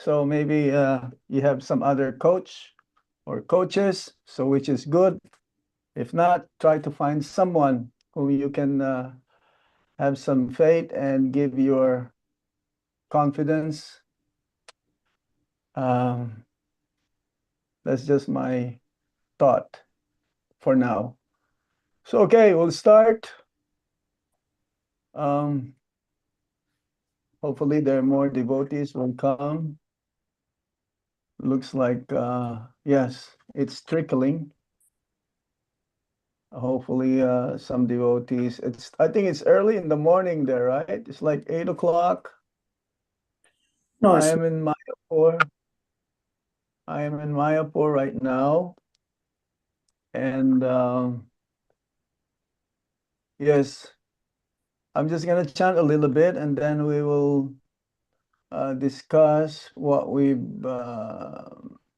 So maybe you have some other coach or coaches, so which is good. If not, try to find someone who you can have some faith and give your confidence. Um, that's just my thought for now. So, okay, we'll start. Hopefully there are more devotees will come. Looks like, yes, it's trickling. Hopefully some devotees. I think it's early in the morning there, right? It's like 8 o'clock. No, I am in Mayapur. I am in Mayapur right now. And yes, I'm just going to chant a little bit and then we will discuss what we've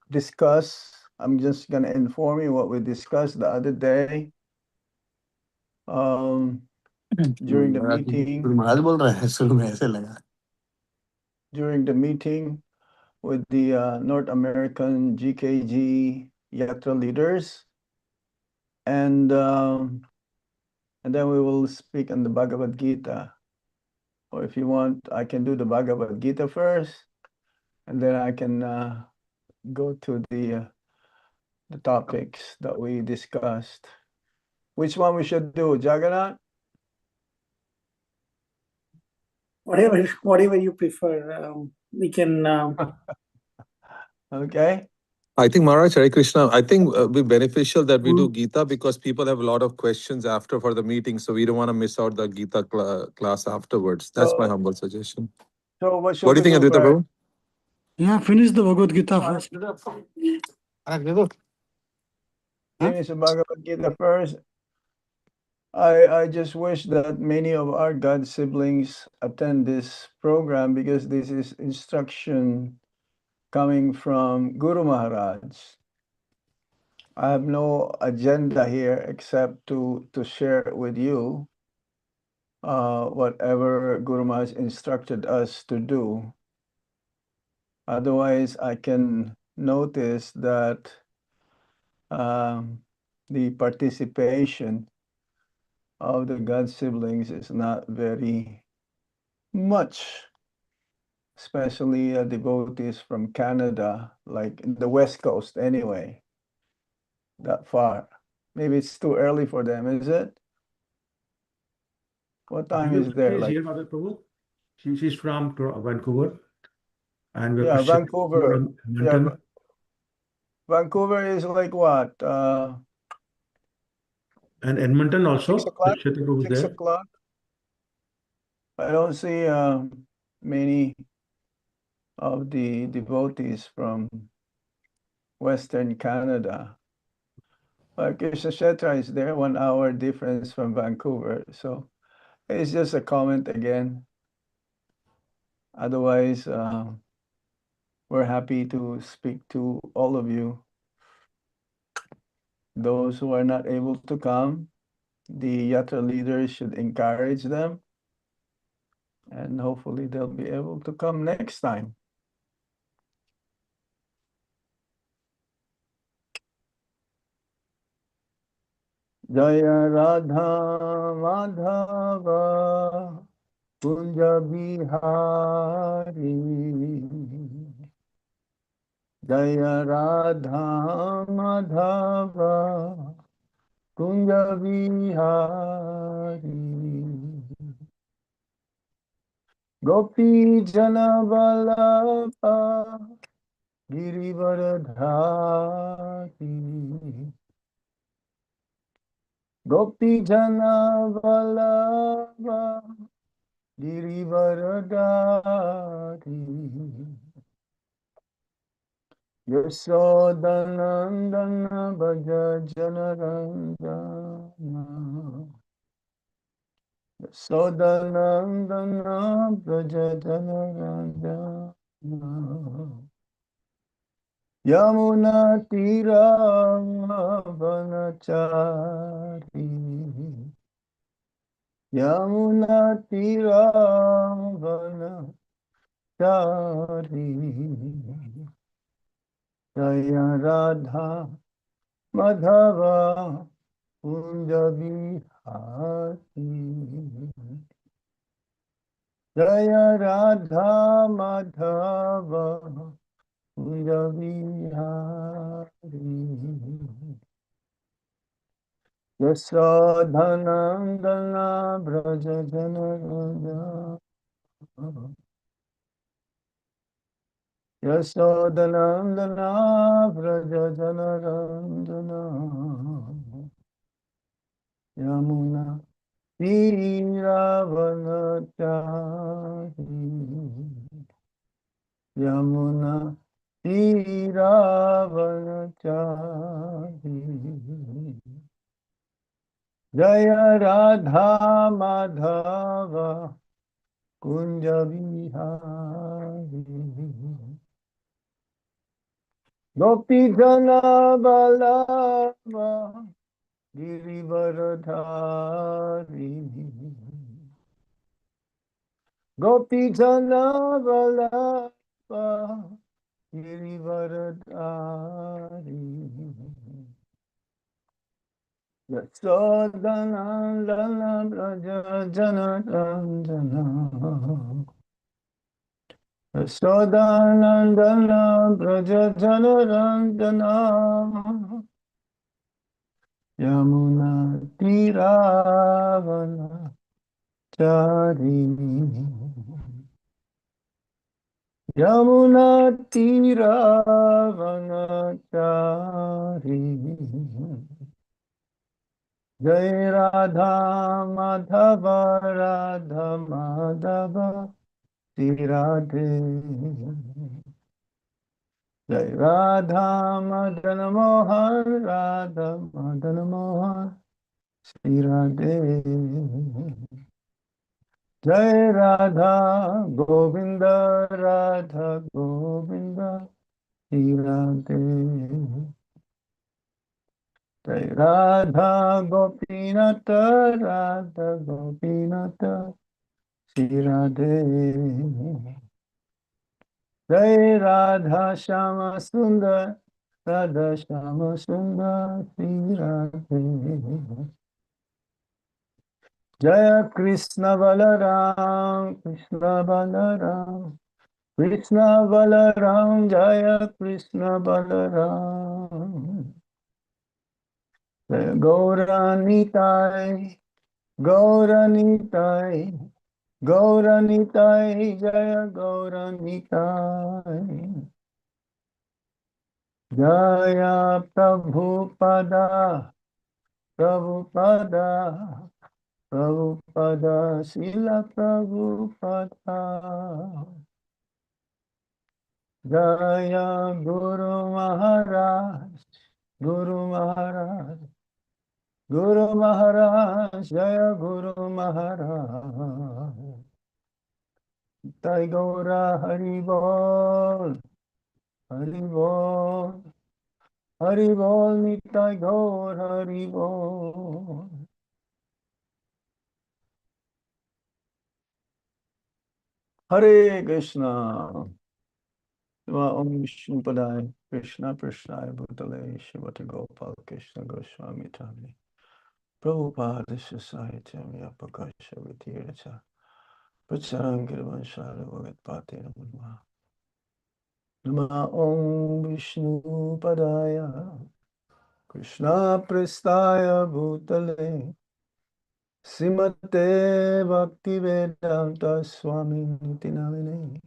discussed. I'm just going to inform you what we discussed the other day during the meeting. During the meeting with the North American GKG Yatra leaders. And then we will speak on the Bhagavad Gita. Or if you want, I can do the Bhagavad Gita first, and then I can go to the topics that we discussed. Which one we should do, Jagannath? whatever you prefer. We can. Okay. I think Maharaj, Hare Krishna, I think it would be beneficial that we do Gita because people have a lot of questions after for the meeting. So we don't want to miss out the Gita class afterwards. That's my humble suggestion. So what do you think, Advaita Prabhu? Yeah, finish the Bhagavad Gita first. Finish the Bhagavad Gita first. I just wish that many of our God siblings attend this program because this is instruction coming from Guru Maharaj. I have no agenda here except to share with you whatever Guru Maharaj instructed us to do. Otherwise, I can notice that the participation of the God siblings is not very much, especially devotees from Canada, like in the West Coast anyway, that far. Maybe it's too early for them, is it? What time is there? Like, here, Mother Prabhu. She's from Vancouver. And yeah, Vancouver. Yeah, Vancouver is like what? And Edmonton also. 6 o'clock? Prabhu 6 there. o'clock? I don't see many of the devotees from Western Canada. But Krishna Kshetra is there, 1 hour difference from Vancouver. So it's just a comment again. Otherwise, we're happy to speak to all of you. Those who are not able to come, the Yatra leaders should encourage them. And hopefully they'll be able to come next time. Jaya Radha Madhava Kunja Bihari Jaya Radha Madhava Kunja Bihari Gopi Jana Vallabha Girivaradhari Gopi Jana Vallabha Girivaradhari Yasodhanandana Bhaja Janarandana Yasodhanandana Bhaja Janarandana Yamuna Tira Vanachari Yamuna Tira Chari Jaya Radha Madhava Kunja Vihari Jaya Radha Madhava Kunja Vihari Yasodhanandana Braja Jana Raja Yasodhanandana Braja Jana Ranjana Yamuna Tiravanachari Yamuna Tiravanachari Jaya Radha Madhava Kunja Vihari Gopi Jana Balava Girivaradhari Gopi Jana Balava Girivaradhari Yasodhanandana Braja Jana Ranjana Yasodhanandana Braja Jana Ranjana Yamuna Tiravana Charini Yamuna Tiravana Charini Jai Radha Madhava Radha Madhava Shri Radhe Jai Radha Madan Mohan Radha Madan Mohan Shri Radhe Jai Radha Govinda Radha Govinda Shri Radhe Jai Radha Gopinata Radha Gopinata Shri Radhe Jai Radha Shama Sundar Radha Shama Sundar Shri Radhe Jaya Krishna Balaram Krishna Balaram Krishna Balaram Jaya Krishna Balaram Jaya Gauranitai Gauranitai Gauranitai Jaya Gauranitai Jaya Prabhupada Prabhupada Prabhupada Srila Prabhupada Jaya Guru Maharaj Guru Maharaj Guru Maharaj Jaya Guru Maharaj Jai Gaura Hari Bol Hari Bol Hari Bol Nitai Gaur Hari Bol Hare Krishna Om Vishnu Padai Krishna Prashnaya Bhutale Shivata Gopal Krishna Goswami Tami Prabhupada Society Apakasha Vitircha Pracharangirvanshara Bhagat Pate Namah Nama Om Vishnu Padaya Krishna Prestaya Bhutale Simate Bhakti Vedanta Swami Niti Namine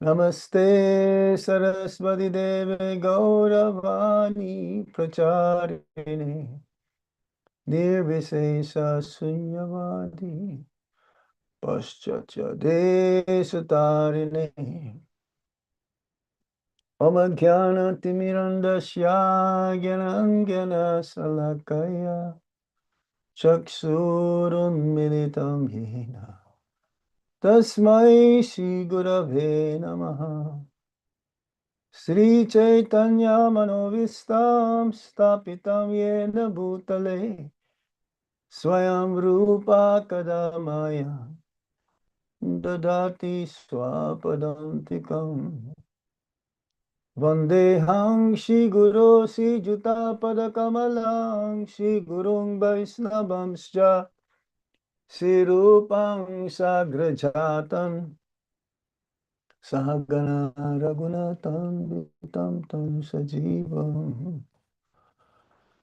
Namaste Saraswati Deve Gauravani Pracharine Nirvisesa Sunyavadi Paschatya Desatarine Omagyan Timirandasya Gyanangyana Salakaya Chaksurun Militam Yena Tasmai Shri Gurave Namaha Sri Chaitanya Manovistam Stapitam Yena Bhutale Swayam Rupa Kadamaya dadati swapadantikam. Vandehang Shri Guru Sri Juta Padakamalang Shri Gurung Vaisnavamscha Sri Rupang Sagrajatan Sahagana Raghunathan Vitam Tam Sajivam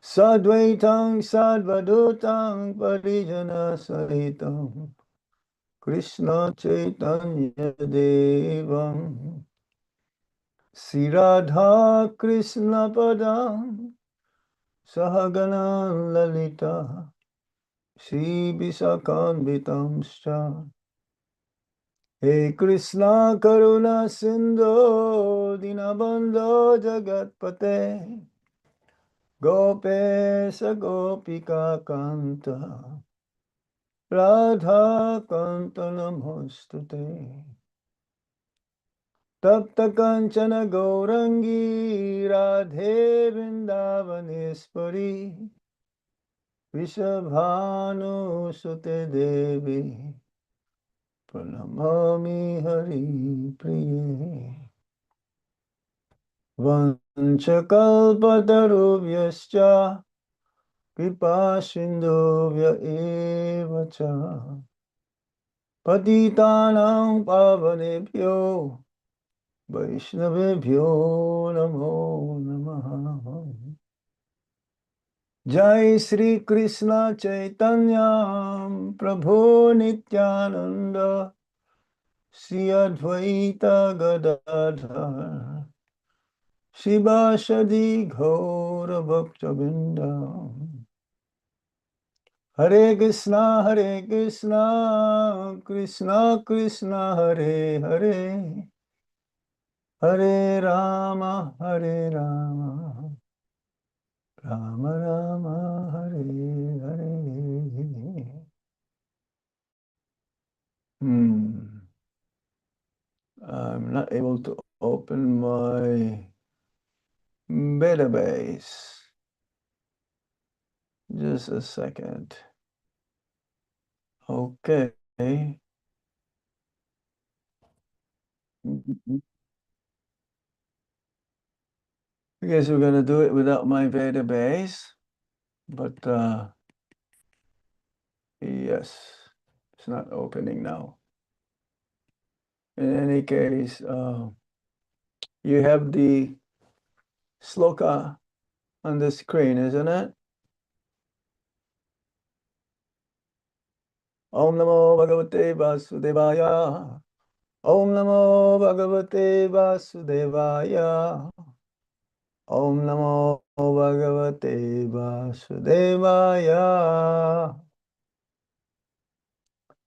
Sadvaitang Sadvadutang Parijana Sahitam Krishna Chaitanya Devam Sri Radha Krishna Padam Sahagana Lalita Shri Visakanvitamscha He Krishna Karuna Sindhu Dinabandho Jagatpate Gopesa Gopika Kanta Radha Kanta Namostute Tapta Kanchana Gaurangi Radhe Vrindavanespari Vrishabhanu Sute Devi Pranamami Hari Priye Vanchakalpatarubhyascha Kripa Sindhuvya eva cha Patitanang Pavanebhyo Vaishnavebhyo Namo Namaha Jai Sri Krishna Chaitanya Prabhu Nityananda Sri Advaita Gadadhar Shivashadi Gaura Bhaktavinda Hare Krishna Krishna Krishna Hare Hare Hare Rama Rama Rama Hare Hare I'm not able to open my database. Just a second. Okay. I guess we're gonna do it without my database, but yes, it's not opening now. In any case, you have the sloka on the screen, isn't it? Om Namo Bhagavate Vasudevaya. Om Namo Bhagavate Vasudevaya. Om Namo Bhagavate Vasudevaya.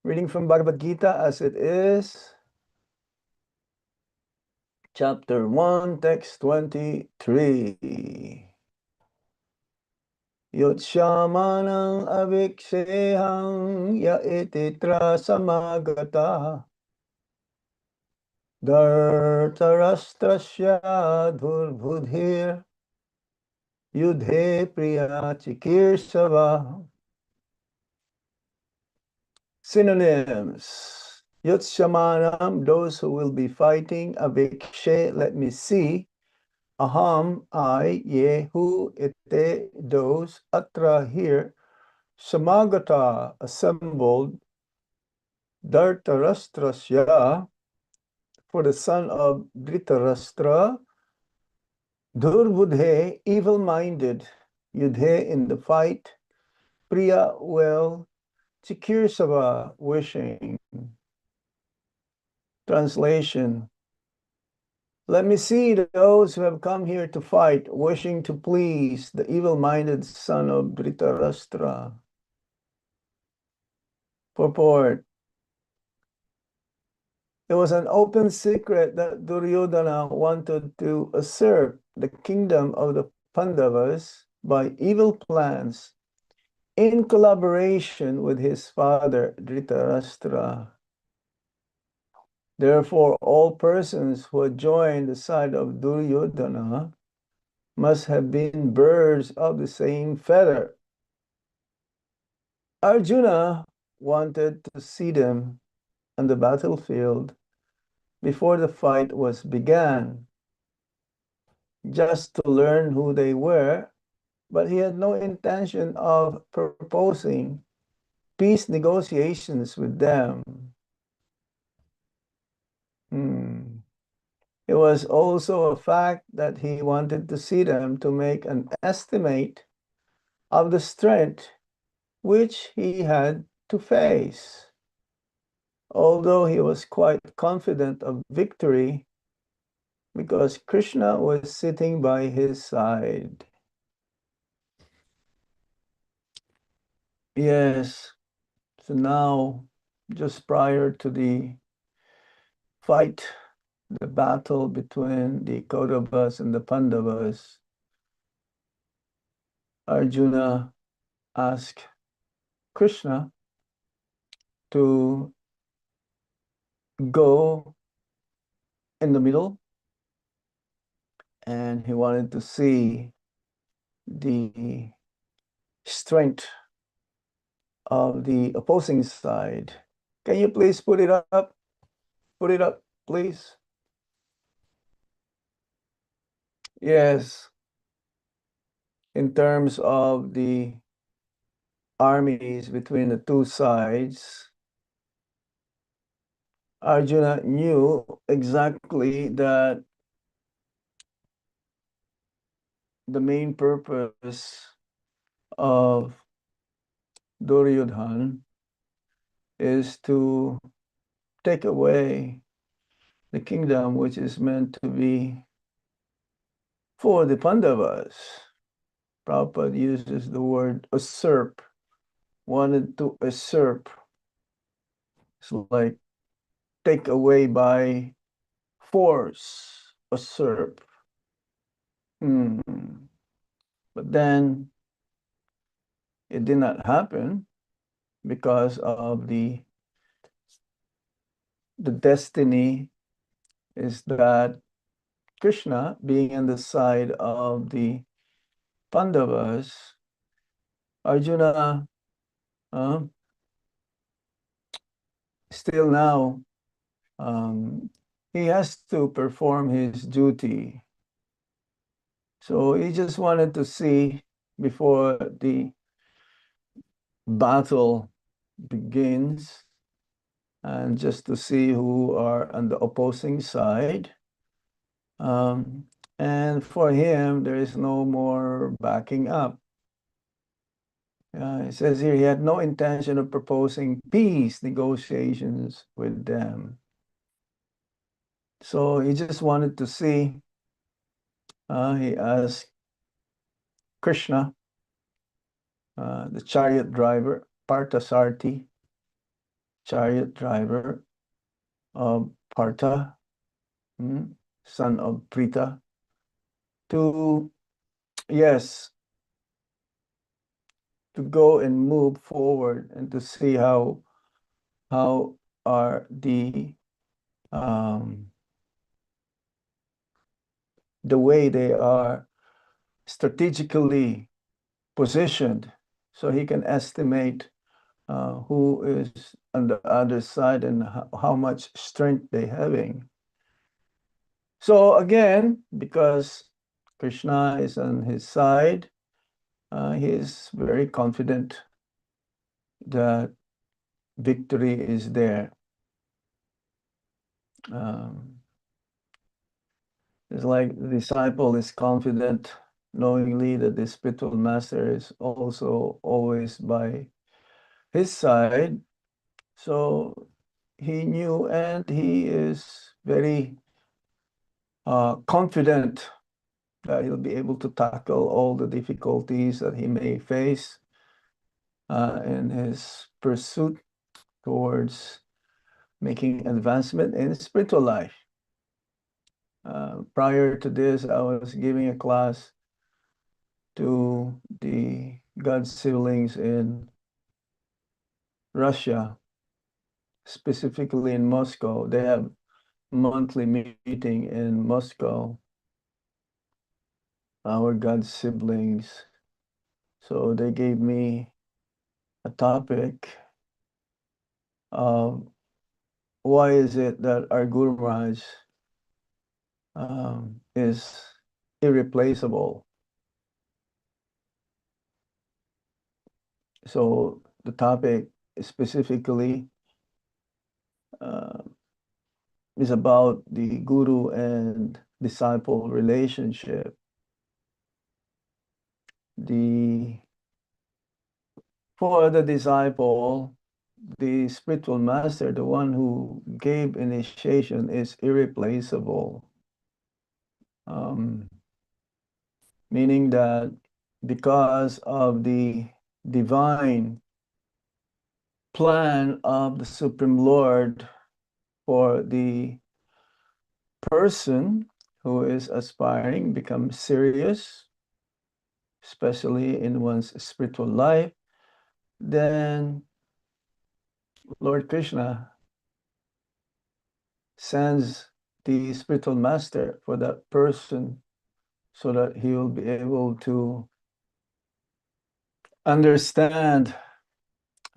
Reading from Bhagavad Gita as it is. Chapter 1, text 23. Yotshamanang avikshehang ya ititra samagata Dhartarashtrasya dhurbudhir yudhe priya chikirsava. Synonyms. Yotshamanam, those who will be fighting. Avikshe, let me see. Aham, I, ye, who, ete, those, atra, here, samagata, assembled, Dhartarashtrasya, for the son of Dhritarashtra, Durbudhe, evil-minded, Yudhe, in the fight, Priya, well, Chikirsava, wishing. Translation. Let me see those who have come here to fight, wishing to please the evil-minded son of Dhritarashtra. Purport. It was an open secret that Duryodhana wanted to usurp the kingdom of the Pandavas by evil plans in collaboration with his father Dhritarashtra. Therefore, all persons who had joined the side of Duryodhana must have been birds of the same feather. Arjuna wanted to see them on the battlefield before the fight was began, just to learn who they were, but he had no intention of proposing peace negotiations with them. It was also a fact that he wanted to see them to make an estimate of the strength which he had to face. Although he was quite confident of victory, because Krishna was sitting by his side. Yes, so now, just prior to the fight, the battle between the Kauravas and the Pandavas, Arjuna asked Krishna to go in the middle, and he wanted to see the strength of the opposing side. Can you please put it up? Put it up, please. Yes. In terms of the armies between the two sides, Arjuna knew exactly that the main purpose of Duryodhana is to take away the kingdom which is meant to be for the Pandavas. Prabhupada uses the word usurp, wanted to usurp. It's like take away by force, usurp. But then it did not happen because of the destiny is that Krishna, being on the side of the Pandavas, Arjuna still now he has to perform his duty. So he just wanted to see before the battle begins, and just to see who are on the opposing side. And for him, there is no more backing up. It says here he had no intention of proposing peace negotiations with them. So he just wanted to see. He asked Krishna, the chariot driver, Parthasarthi, chariot driver of Partha, son of Pritha, to, yes, to go and move forward and to see how are the way they are strategically positioned, so he can estimate who is on the other side and how much strength they having. So again, because Krishna is on his side, he is very confident that victory is there. It's like the disciple is confident knowingly that the spiritual master is also always by his side. So he knew, and he is very confident that he'll be able to tackle all the difficulties that he may face in his pursuit towards making advancement in spiritual life. Prior to this, I was giving a class to the God siblings in Russia, specifically in Moscow. They have monthly meeting in Moscow, our God siblings. So they gave me a topic of why is it that our Guru Maharaj is irreplaceable? So the topic specifically is about the guru and disciple relationship. For the disciple, the spiritual master, the one who gave initiation, is irreplaceable. Meaning that because of the divine plan of the Supreme Lord for the person who is aspiring, become serious, especially in one's spiritual life, then Lord Krishna sends the spiritual master for that person so that he will be able to understand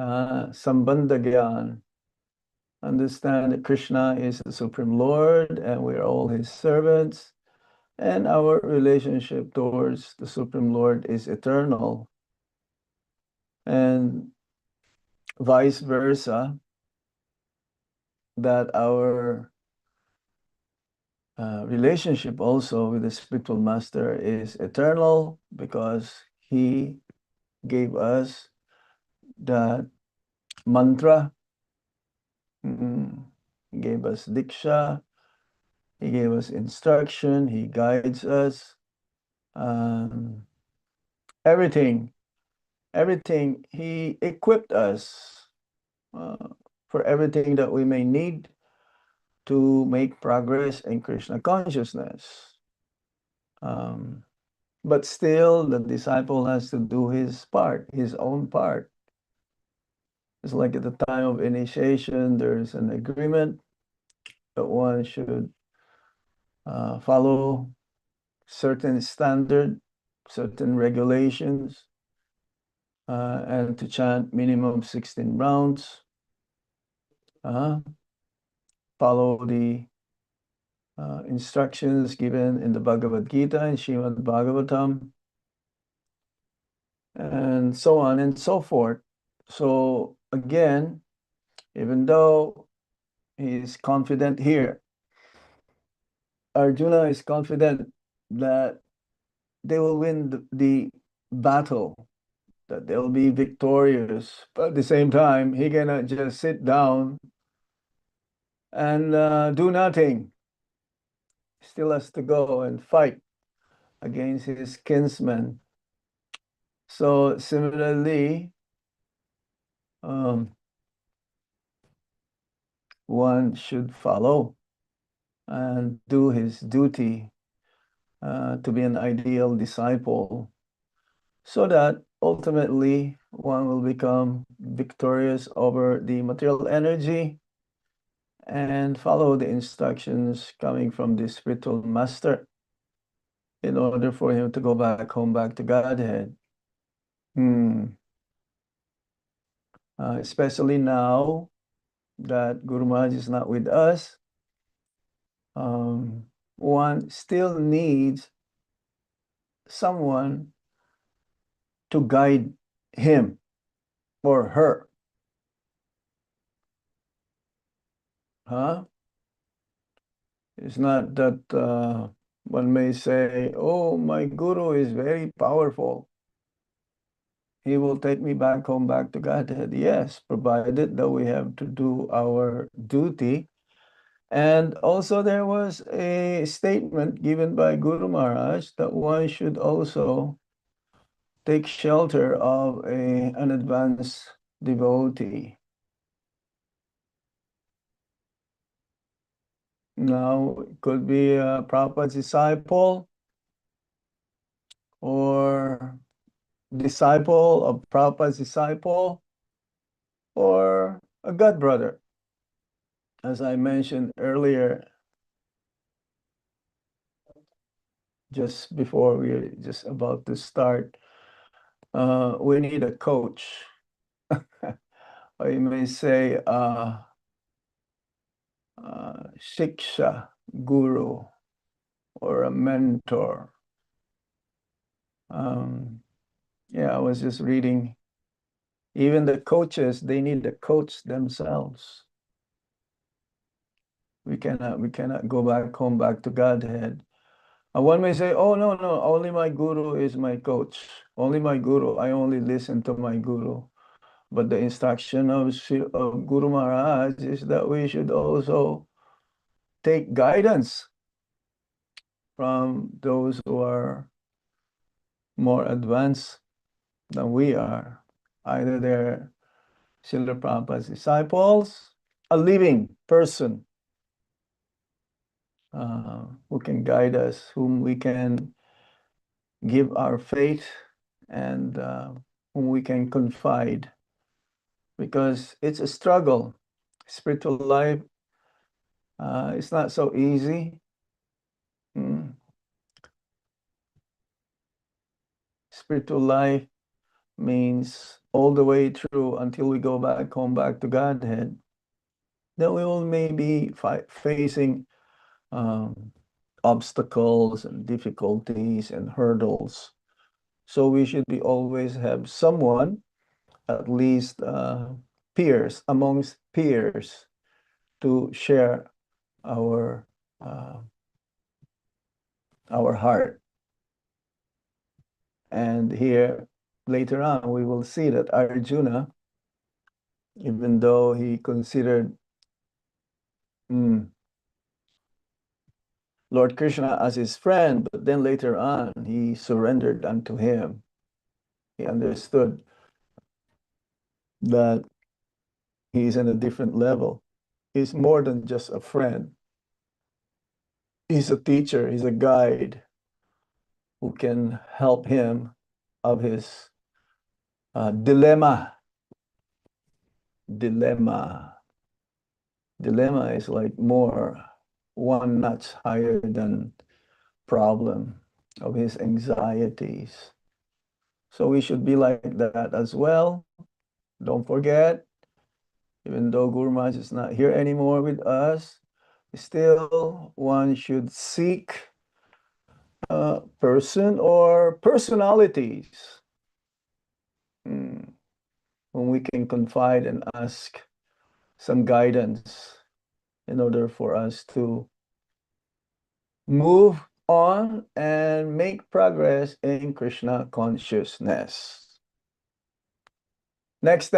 Sambandha Gyan, understand that Krishna is the Supreme Lord and we're all his servants, and our relationship towards the Supreme Lord is eternal, and vice versa, that our relationship also with the spiritual master is eternal because he gave us that mantra. He gave us diksha, he gave us instruction, he guides us. Everything, he equipped us for everything that we may need to make progress in Krishna consciousness. But still, the disciple has to do his part, his own part. It's like at the time of initiation, there's an agreement that one should follow certain standard, certain regulations, and to chant minimum 16 rounds, follow the instructions given in the Bhagavad Gita and Srimad Bhagavatam, and so on and so forth. So again, even though he is confident here, Arjuna is confident that they will win the battle, that they'll be victorious. But at the same time, he cannot just sit down and do nothing. Still has to go and fight against his kinsmen. So similarly, one should follow and do his duty to be an ideal disciple, so that ultimately one will become victorious over the material energy and follow the instructions coming from the spiritual master in order for him to go back home, back to Godhead. Especially now that Guru Maharaj is not with us, one still needs someone to guide him or her. It's not that one may say, oh, my Guru is very powerful, he will take me back home, back to Godhead. Yes, provided that we have to do our duty. And also there was a statement given by Guru Maharaj that one should also take shelter of an advanced devotee. Now, it could be a Prabhupada's disciple or disciple of Prabhupada's disciple or a god brother. As I mentioned earlier, just before we were just about to start, we need a coach. Or you may say, Shiksha guru or a mentor. Yeah, I was just reading. Even the coaches, they need to coach themselves. We cannot go back to Godhead. And one may say, oh, no, only my guru is my coach. Only my guru. I only listen to my guru. But the instruction of Guru Maharaj is that we should also take guidance from those who are more advanced than we are. Either they're Srila Prabhupada's disciples, a living person who can guide us, whom we can give our faith and whom we can confide. Because it's a struggle. Spiritual life, it's not so easy. Spiritual life means all the way through until we go back home, back to Godhead, then we will maybe facing obstacles and difficulties and hurdles. So we should be always have someone, at least peers, amongst peers, to share our heart. And here, later on, we will see that Arjuna, even though he considered Lord Krishna as his friend, but then later on, he surrendered unto him. He understood that he's in a different level. He's more than just a friend. He's a teacher, he's a guide who can help him of his dilemma. Dilemma is like more one notch higher than problem of his anxieties. So we should be like that as well. Don't forget, even though Guru Maharaj is not here anymore with us, still one should seek a person or personalities whom we can confide and ask some guidance in order for us to move on and make progress in Krishna consciousness. Next.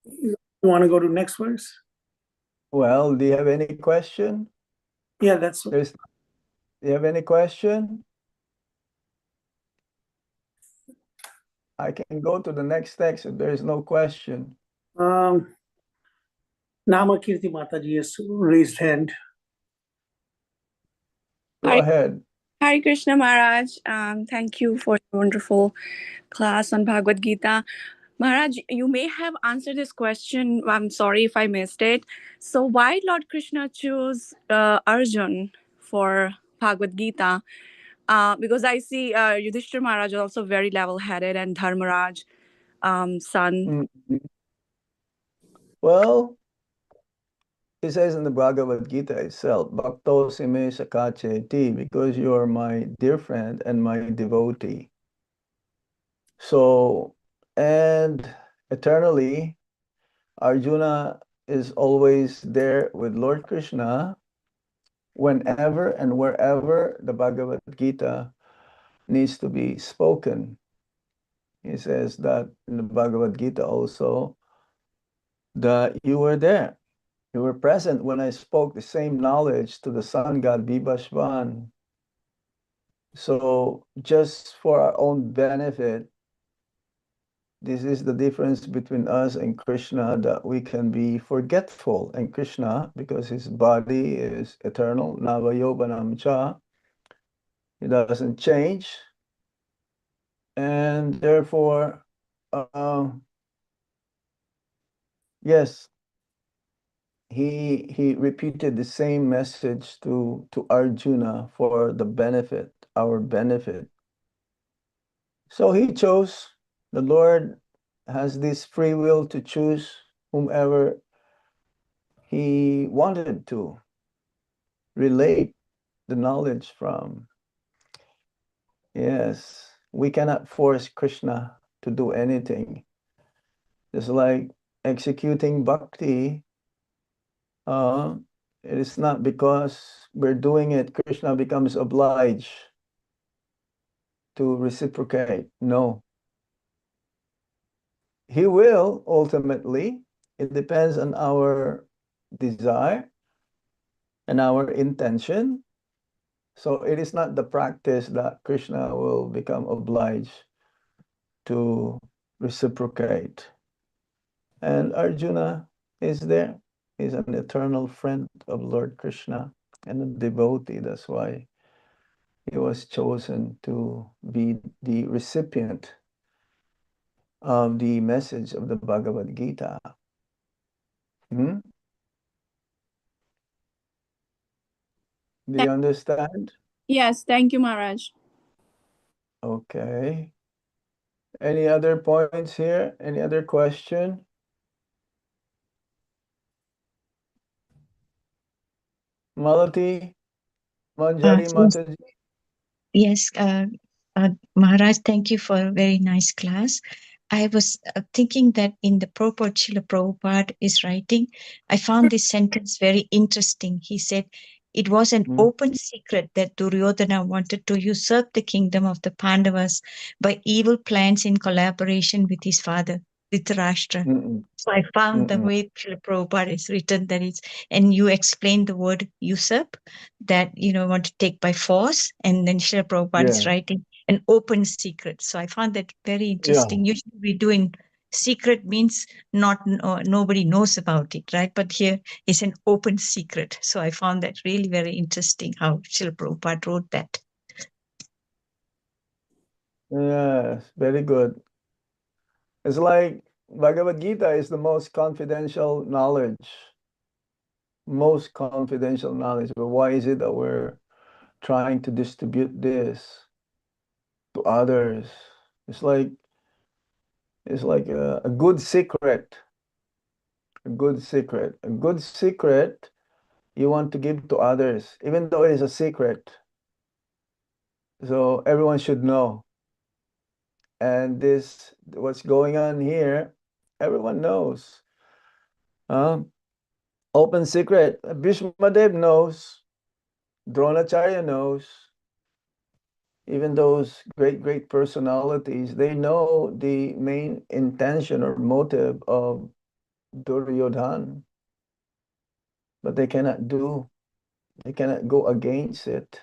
You want to go to next verse? Well, do you have any question? Yeah, that's Do you have any question? I can go to the next text if there is no question. Namakirti Mataji has raised hand. Go Hi. ahead. Hare Krishna Maharaj. Thank you for the wonderful class on Bhagavad Gita. Maharaj, you may have answered this question. I'm sorry if I missed it. So why Lord Krishna chose Arjun for Bhagavad Gita? Because I see Yudhishthira Maharaj is also very level-headed and Dharmaraj son. Well, it says in the Bhagavad Gita itself, Bhakto sime sakacheti, because you are my dear friend and my devotee. So, and eternally, Arjuna is always there with Lord Krishna whenever and wherever the Bhagavad Gita needs to be spoken. He says that in the Bhagavad Gita also, that you were there. You were present when I spoke the same knowledge to the sun god Bibhasvan. So just for our own benefit, this is the difference between us and Krishna, that we can be forgetful. And Krishna, because his body is eternal, Navayobhanam cha, he doesn't change. And therefore, yes, he repeated the same message to Arjuna for the benefit, our benefit. So he chose. The Lord has this free will to choose whomever he wanted to relate the knowledge from. Yes, we cannot force Krishna to do anything. Just like executing bhakti, it is not because we're doing it, Krishna becomes obliged to reciprocate. No. He will ultimately. It depends on our desire and our intention. So it is not the practice that Krishna will become obliged to reciprocate. And Arjuna is there. He's an eternal friend of Lord Krishna and a devotee. That's why he was chosen to be the recipient of the message of the Bhagavad Gita. Hmm? Do you understand? Yes, thank you, Maharaj. Okay. Any other points here? Any other question? Malati, Manjari Yes. Mataji. Yes, Maharaj, thank you for a very nice class. I was thinking that in the purport Srila Prabhupada is writing, I found this sentence very interesting. He said, it was an open secret that Duryodhana wanted to usurp the kingdom of the Pandavas by evil plans in collaboration with his father, Dhritarashtra. Mm-mm. So I found the Mm-mm. way Srila Prabhupada is written that it's, and you explained the word usurp, that, want to take by force, and then Srila Prabhupada is Yeah. writing an open secret. So I found that very interesting. Yeah. Usually we do in secret means not nobody knows about it, right? But here it's an open secret. So I found that really very interesting how Srila Prabhupada wrote that. Yes, very good. It's like Bhagavad Gita is the most confidential knowledge. Most confidential knowledge. But why is it that we're trying to distribute this to others? It's like a good secret. A good secret. A good secret you want to give to others, even though it is a secret. So everyone should know. And this, what's going on here, everyone knows. Open secret. Bhishmadev knows. Dronacharya knows. Even those great personalities, they know the main intention or motive of Duryodhana, but they cannot go against it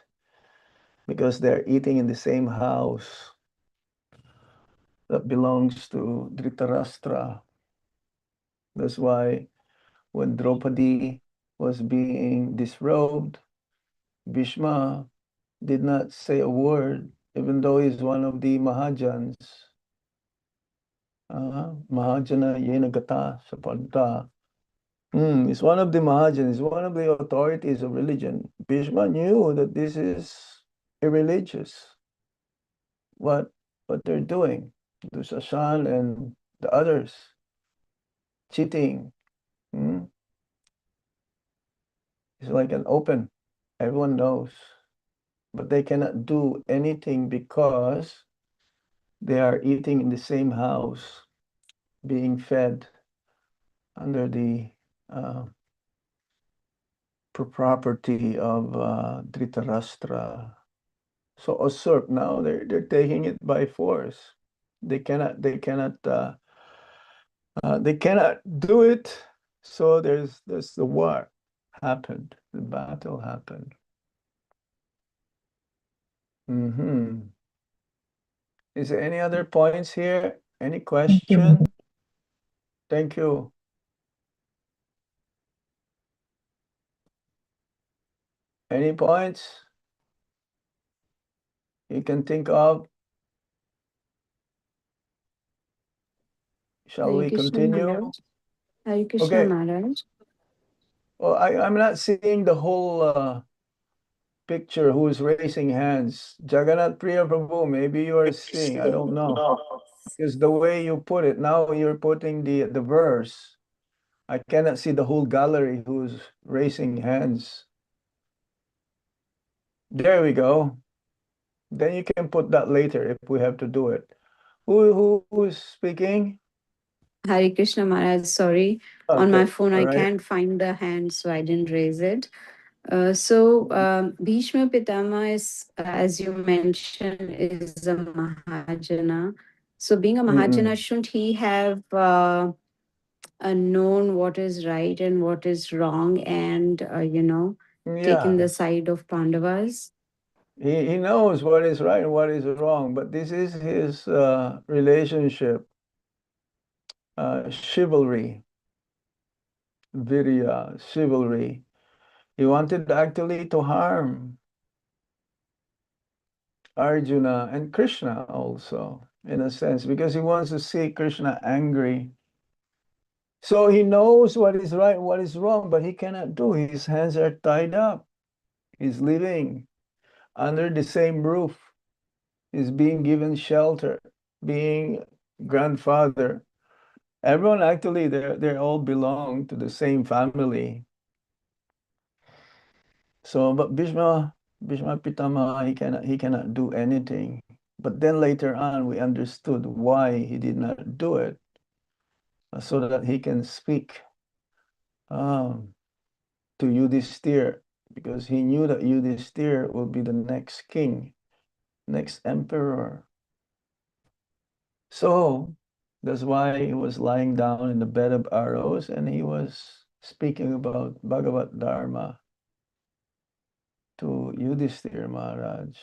because they're eating in the same house that belongs to Dhritarashtra. That's why when Draupadi was being disrobed, Bhishma did not say a word, even though he's one of the Mahajans. Mahajana Yenagata Sapanta. He's one of the Mahajans, he's one of the authorities of religion. Bhishma knew that this is irreligious, what they're doing. Dushasan and the others, cheating. It's like an open, everyone knows. But they cannot do anything because they are eating in the same house, being fed under the property of Dhritarashtra. So usurp now, they're taking it by force. They cannot do it. So there's the war happened, the battle happened. Is there any other points here? Any question? Thank you. Any points you can think of? Shall Hare we Krishna continue? Maharaj. Hare Krishna Okay. Maharaj. Well, I'm not seeing the whole picture who's raising hands. Jagannath Priya Prabhu, maybe you are seeing, I don't know. Because the way you put it, now you're putting the verse. I cannot see the whole gallery who's raising hands. There we go. Then you can put that later if we have to do it. Who's speaking? Hare Krishna Maharaj, sorry. On Okay, my phone, I all right. can't find the hand, so I didn't raise it. Bhishma Pitama is, as you mentioned, is a Mahajana. So being a Mahajana, Mm-mm. shouldn't he have known what is right and what is wrong and, taken Yeah, the side of Pandavas? he knows what is right and what is wrong, but this is his relationship, chivalry, virya, chivalry. He wanted actually to harm Arjuna and Krishna also, in a sense, because he wants to see Krishna angry. So he knows what is right and what is wrong, but he cannot do. His hands are tied up. He's living under the same roof. He's being given shelter, being grandfather. Everyone actually, they all belong to the same family. So, but Bhishma Pitama, he cannot do anything. But then later on, we understood why he did not do it, so that he can speak to Yudhishthir, because he knew that Yudhishthir will be the next king, next emperor. So that's why he was lying down in the bed of arrows and he was speaking about Bhagavat Dharma to Yudhishthir Maharaj.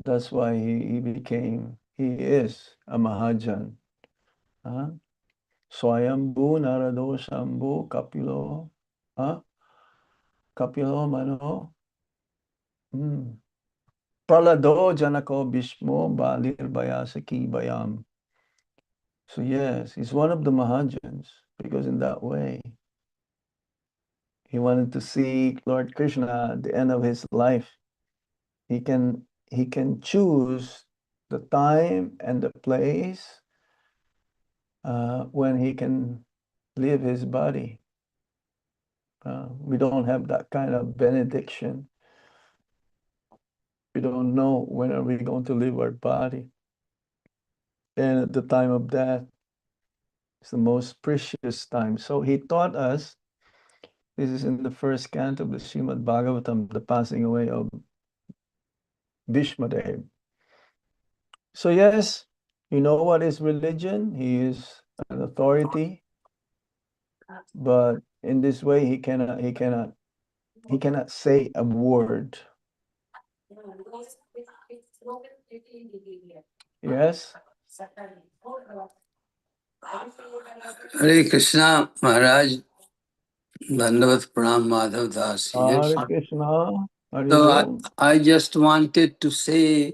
That's why he is a Mahajan. Swayambhu Narado Shambhu Kapilo. Kapilo Mano. Pralado Janako Bhishmo Balir Bayasaki Bayam. So yes, he's one of the Mahajans, because in that way, he wanted to see Lord Krishna at the end of his life. He can choose the time and the place when he can leave his body. We don't have that kind of benediction. We don't know when are we going to leave our body. And at the time of death, it's the most precious time. So he taught us, this is in the first canto of the Srimad Bhagavatam, the passing away of Bhishmadev. So yes, you know what is religion? He is an authority, but in this way he cannot say a word. Yes? Hare Krishna Maharaj, Dandavat Pranam Madhav Das. Hare Krishna. Hare So Om. I just wanted to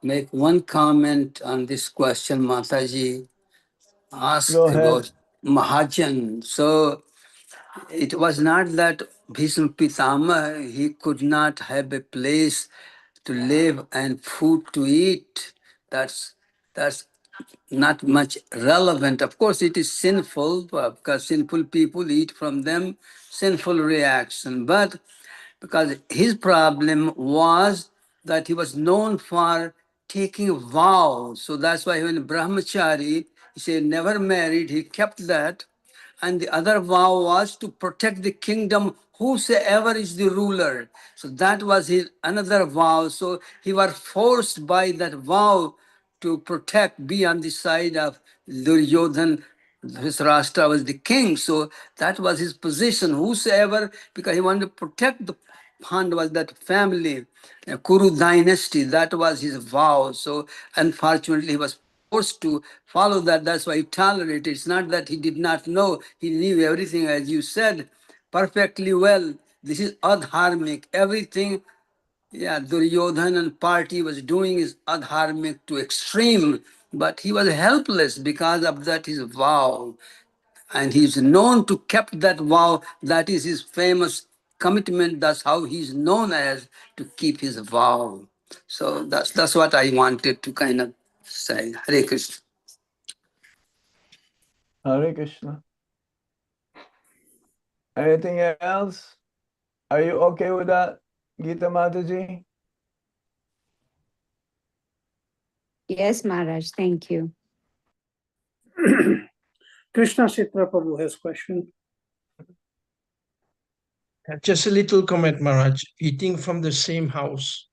make one comment on this question Mataji asked Go ahead. about Mahajan. So it was not that Bhishma Pitama, he could not have a place to live and food to eat. That's not much relevant. Of course, it is sinful because sinful people eat from them, sinful reaction. But because his problem was that he was known for taking vows. So that's why when Brahmachari, he said never married, he kept that. And the other vow was to protect the kingdom, whosoever is the ruler. So that was his another vow. So he was forced by that vow to protect, be on the side of Duryodhan. Dhritarashtra was the king, so that was his position. Whosoever, because he wanted to protect the Pandavas, that family, Kuru dynasty, that was his vow. So unfortunately, he was forced to follow that. That's why he tolerated. It's not that he did not know. He knew everything, as you said, perfectly well. This is adharmic. Everything, yeah, Duryodhan and party was doing is adharmic to extreme, but he was helpless because of that his vow. And he's known to kept that vow. That is his famous commitment. That's how he's known as to keep his vow. So that's what I wanted to kind of say. Hare Krishna. Hare Krishna. Anything else? Are you okay with that, Gita Mataji? Yes, Maharaj, thank you. Krishna Chitra Prabhu has question. Just a little comment, Maharaj. Eating from the same house,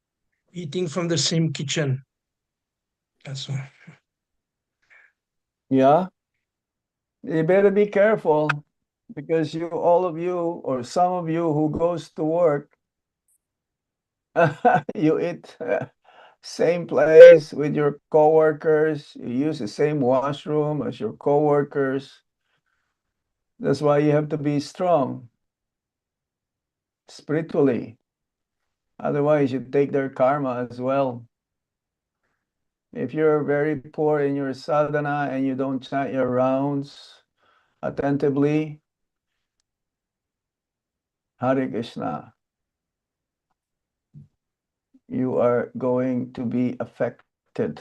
eating from the same kitchen. That's all. Yeah. You better be careful because all of you, or some of you who goes to work, you eat same place with your coworkers, you use the same washroom as your coworkers. That's why you have to be strong spiritually. Otherwise, you take their karma as well. If you're very poor in your sadhana and you don't chant your rounds attentively, Hare Krishna, you are going to be affected.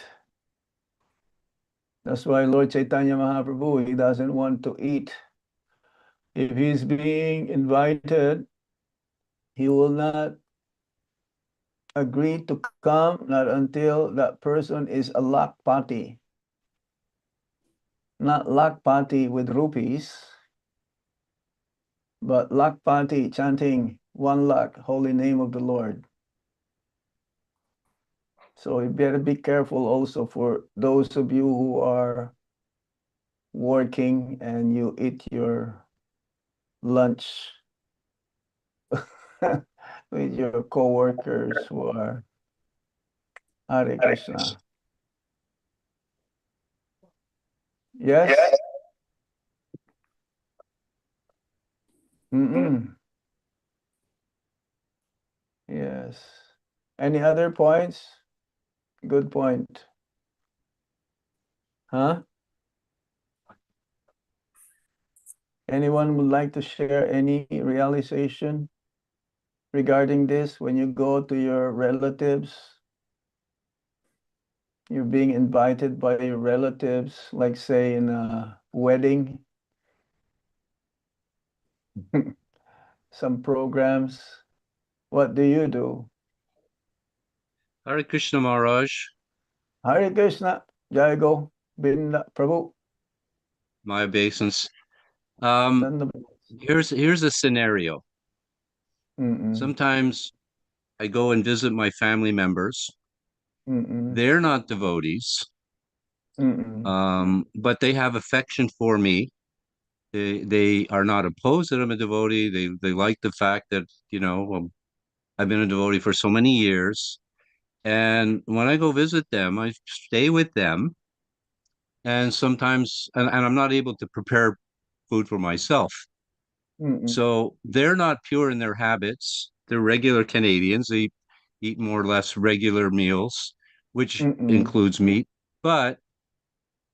That's why Lord Chaitanya Mahaprabhu, he doesn't want to eat. If he's being invited, he will not agree to come, not until that person is a lakpati. Not lakpati with rupees, but lakpati chanting 1 lakh, holy name of the Lord. So you better be careful also for those of you who are working and you eat your lunch with your co-workers who are Hare Krishna. Yes? Mm-mm. Yes. Any other points? Good point. Huh? Anyone would like to share any realization regarding this when you go to your relatives? You're being invited by your relatives, like say in a wedding, some programs. What do you do? Hare Krishna Maharaj, Hare Krishna, Jai Go, Binda Prabhu. my obeisance. Danda- Here's a scenario. Mm-mm, Sometimes I go and visit my family members. mm-mm, They're not devotees, mm-mm, but they have affection for me. They are not opposed that I'm a devotee. They like the fact that, I've been a devotee for so many years. And when I go visit them, I stay with them. And sometimes, and I'm not able to prepare food for myself. mm-mm, So they're not pure in their habits. They're regular Canadians. They eat more or less regular meals, which mm-mm, includes meat. But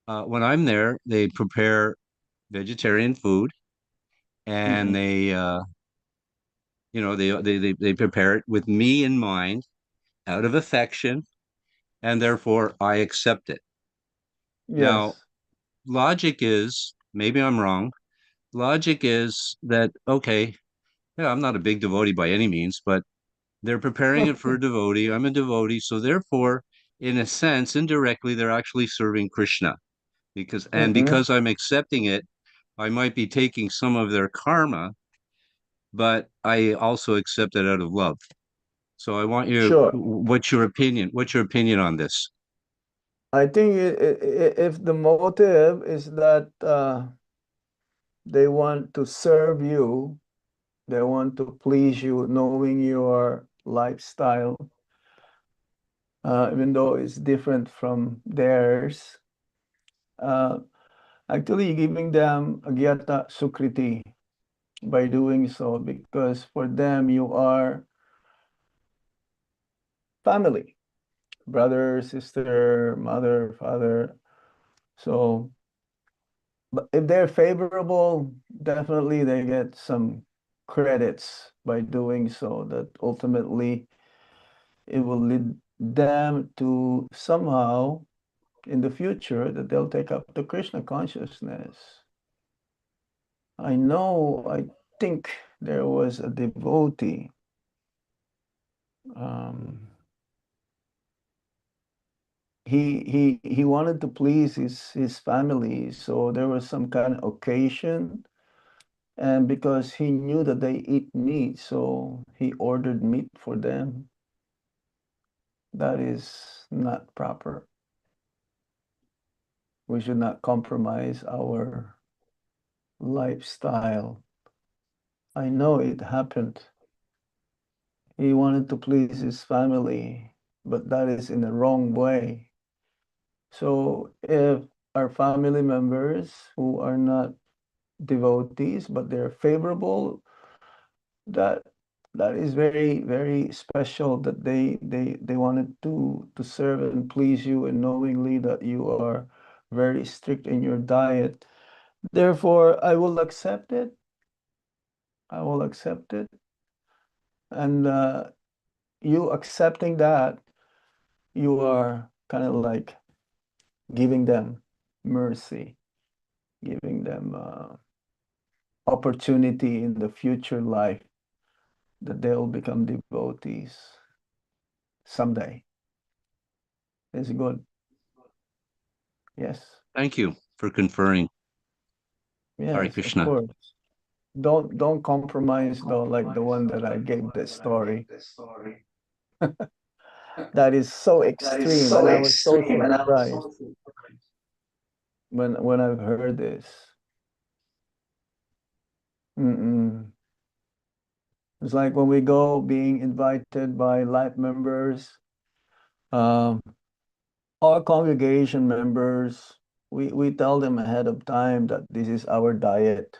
when I'm there, they prepare vegetarian food, and mm-mm. they prepare it with me in mind, out of affection, and therefore I accept it. Now, Yes. logic is, maybe I'm wrong. Logic is that, okay, yeah, I'm not a big devotee by any means, but they're preparing it for a devotee. I'm a devotee. So therefore, in a sense, indirectly, they're actually serving Krishna. Mm-mm. Because I'm accepting it, I might be taking some of their karma, but I also accept it out of love. So I want Sure. what's your opinion? What's your opinion on this? I think if the motive is that they want to serve you, they want to please you, knowing your lifestyle, even though it's different from theirs, actually giving them agyata sukriti by doing so, because for them you are family, brother, sister, mother, father. So, but if they're favorable, definitely they get some credits by doing so, that ultimately it will lead them to somehow in the future that they'll take up the Krishna consciousness. I know, I think there was a devotee. He wanted to please his family, so there was some kind of occasion, and because he knew that they eat meat, so he ordered meat for them. That is not proper. We should not compromise our lifestyle. I know it happened. He wanted to please his family, but that is in the wrong way. So if our family members who are not devotees, but they're favorable, that is very, very special that they wanted to serve and please you, and knowingly that you are very strict in your diet. Therefore, I will accept it. I will accept it. And you accepting that, you are kind of like giving them mercy, giving them opportunity in the future life that they'll become devotees someday. It's good. Yes. Thank you for conferring. Hare Yes, of Krishna. course. Don't compromise though, like the one that I gave the story. That is so extreme, and I was so surprised when I've heard this. It's like when we go being invited by life members, our congregation members, we tell them ahead of time that this is our diet,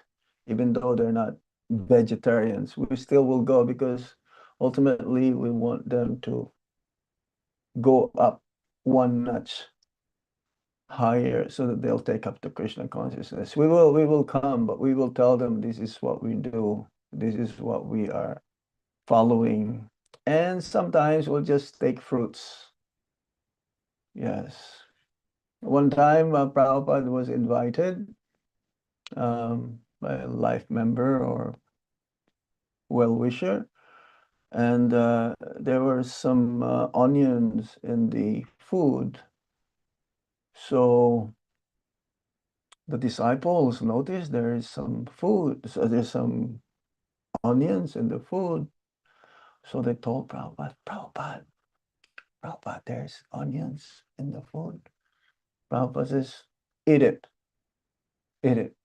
even though they're not vegetarians. We still will go because ultimately we want them to go up one notch higher so that they'll take up the Krishna consciousness. We will come, but we will tell them this is what we do, this is what we are following, and sometimes we'll just take fruits. Yes. One time Prabhupada was invited by a life member or well-wisher, and there were some onions in the food. So the disciples noticed there is some food, so there's some onions in the food. So they told Prabhupada, there's onions in the food. Prabhupada says, eat it. Eat it.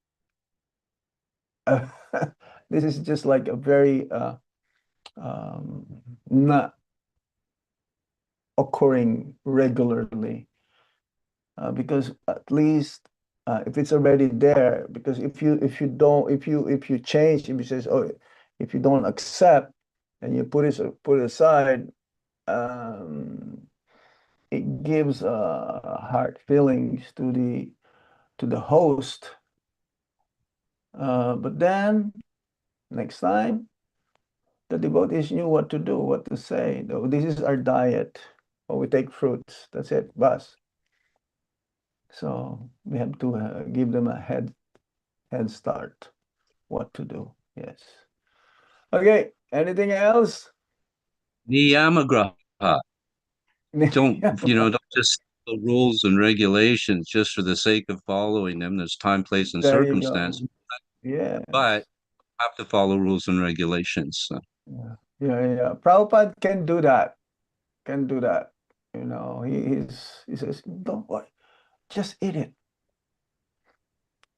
This is just like a very not occurring regularly, because at least if it's already there, because if you change, if you says, oh, if you don't accept and you put it aside, it gives hard feelings to the host. But then next time, the devotees knew what to do, what to say. This is our diet. Or we take fruits. That's it. Bas. So we have to give them a head start. What to do? Yes. Okay. Anything else? Niyamagraha. Don't just the rules and regulations just for the sake of following them. There's time, place, and There you go. circumstance. Yeah. But have to follow rules and regulations. Yeah. Prabhupada can do that. He says, don't worry, just eat it.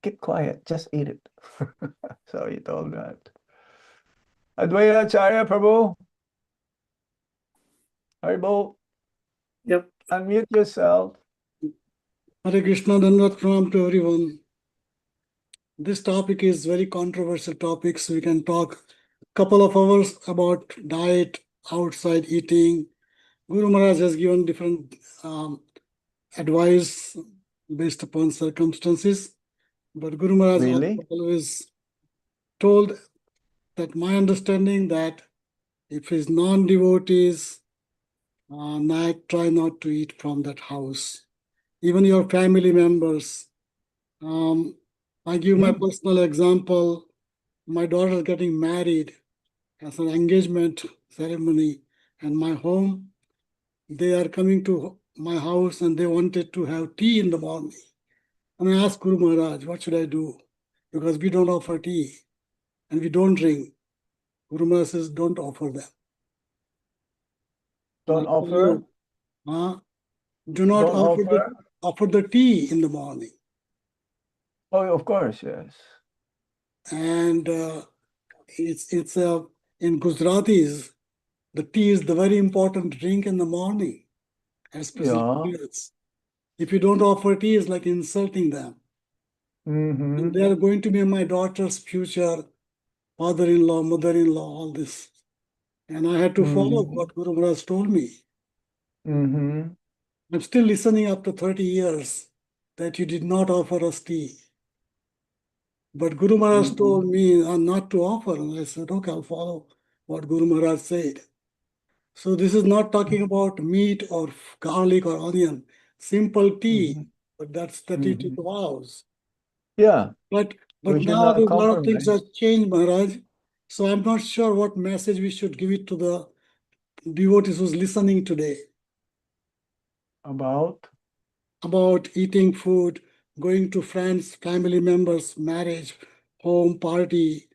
Keep quiet, just eat it. So he told that. Advaita Acharya Prabhu. Haribol. Yep. Unmute yourself. Hare Krishna, Dandavat Pranam to everyone. This topic is very controversial topic, so we can talk a couple of hours about diet, outside eating. Guru Maharaj has given different advice based upon circumstances, but Guru Maharaj Really? always told that my understanding that if his non-devotees, try not to eat from that house. Even your family members, I give my personal example. My daughter is getting married as an engagement ceremony, and my home, they are coming to my house and they wanted to have tea in the morning. And I asked Guru Maharaj, what should I do? Because we don't offer tea and we don't drink. Guru Maharaj says, don't offer them. Don't I'll tell offer? you, do not Don't offer the tea in the morning. Oh, of course, yes. And it's in Gujaratis, the tea is the very important drink in the morning, especially Yeah. girls. If you don't offer tea, it's like insulting them. Mm-hmm. And they are going to be my daughter's future father-in-law, mother-in-law, all this. And I had to follow what Guru Maharaj told me. Mm-hmm. I'm still listening after 30 years that you did not offer us tea. But Guru Maharaj told me not to offer. And I said, okay, I'll follow what Guru Maharaj said. So this is not talking about meat or garlic or onion, simple tea, but that's the tea to the vows. Yeah. But We should now not a lot of things compromise. have changed, Maharaj. So I'm not sure what message we should give it to the devotees who's listening today About? about eating food, going to friends, family members, marriage, home party,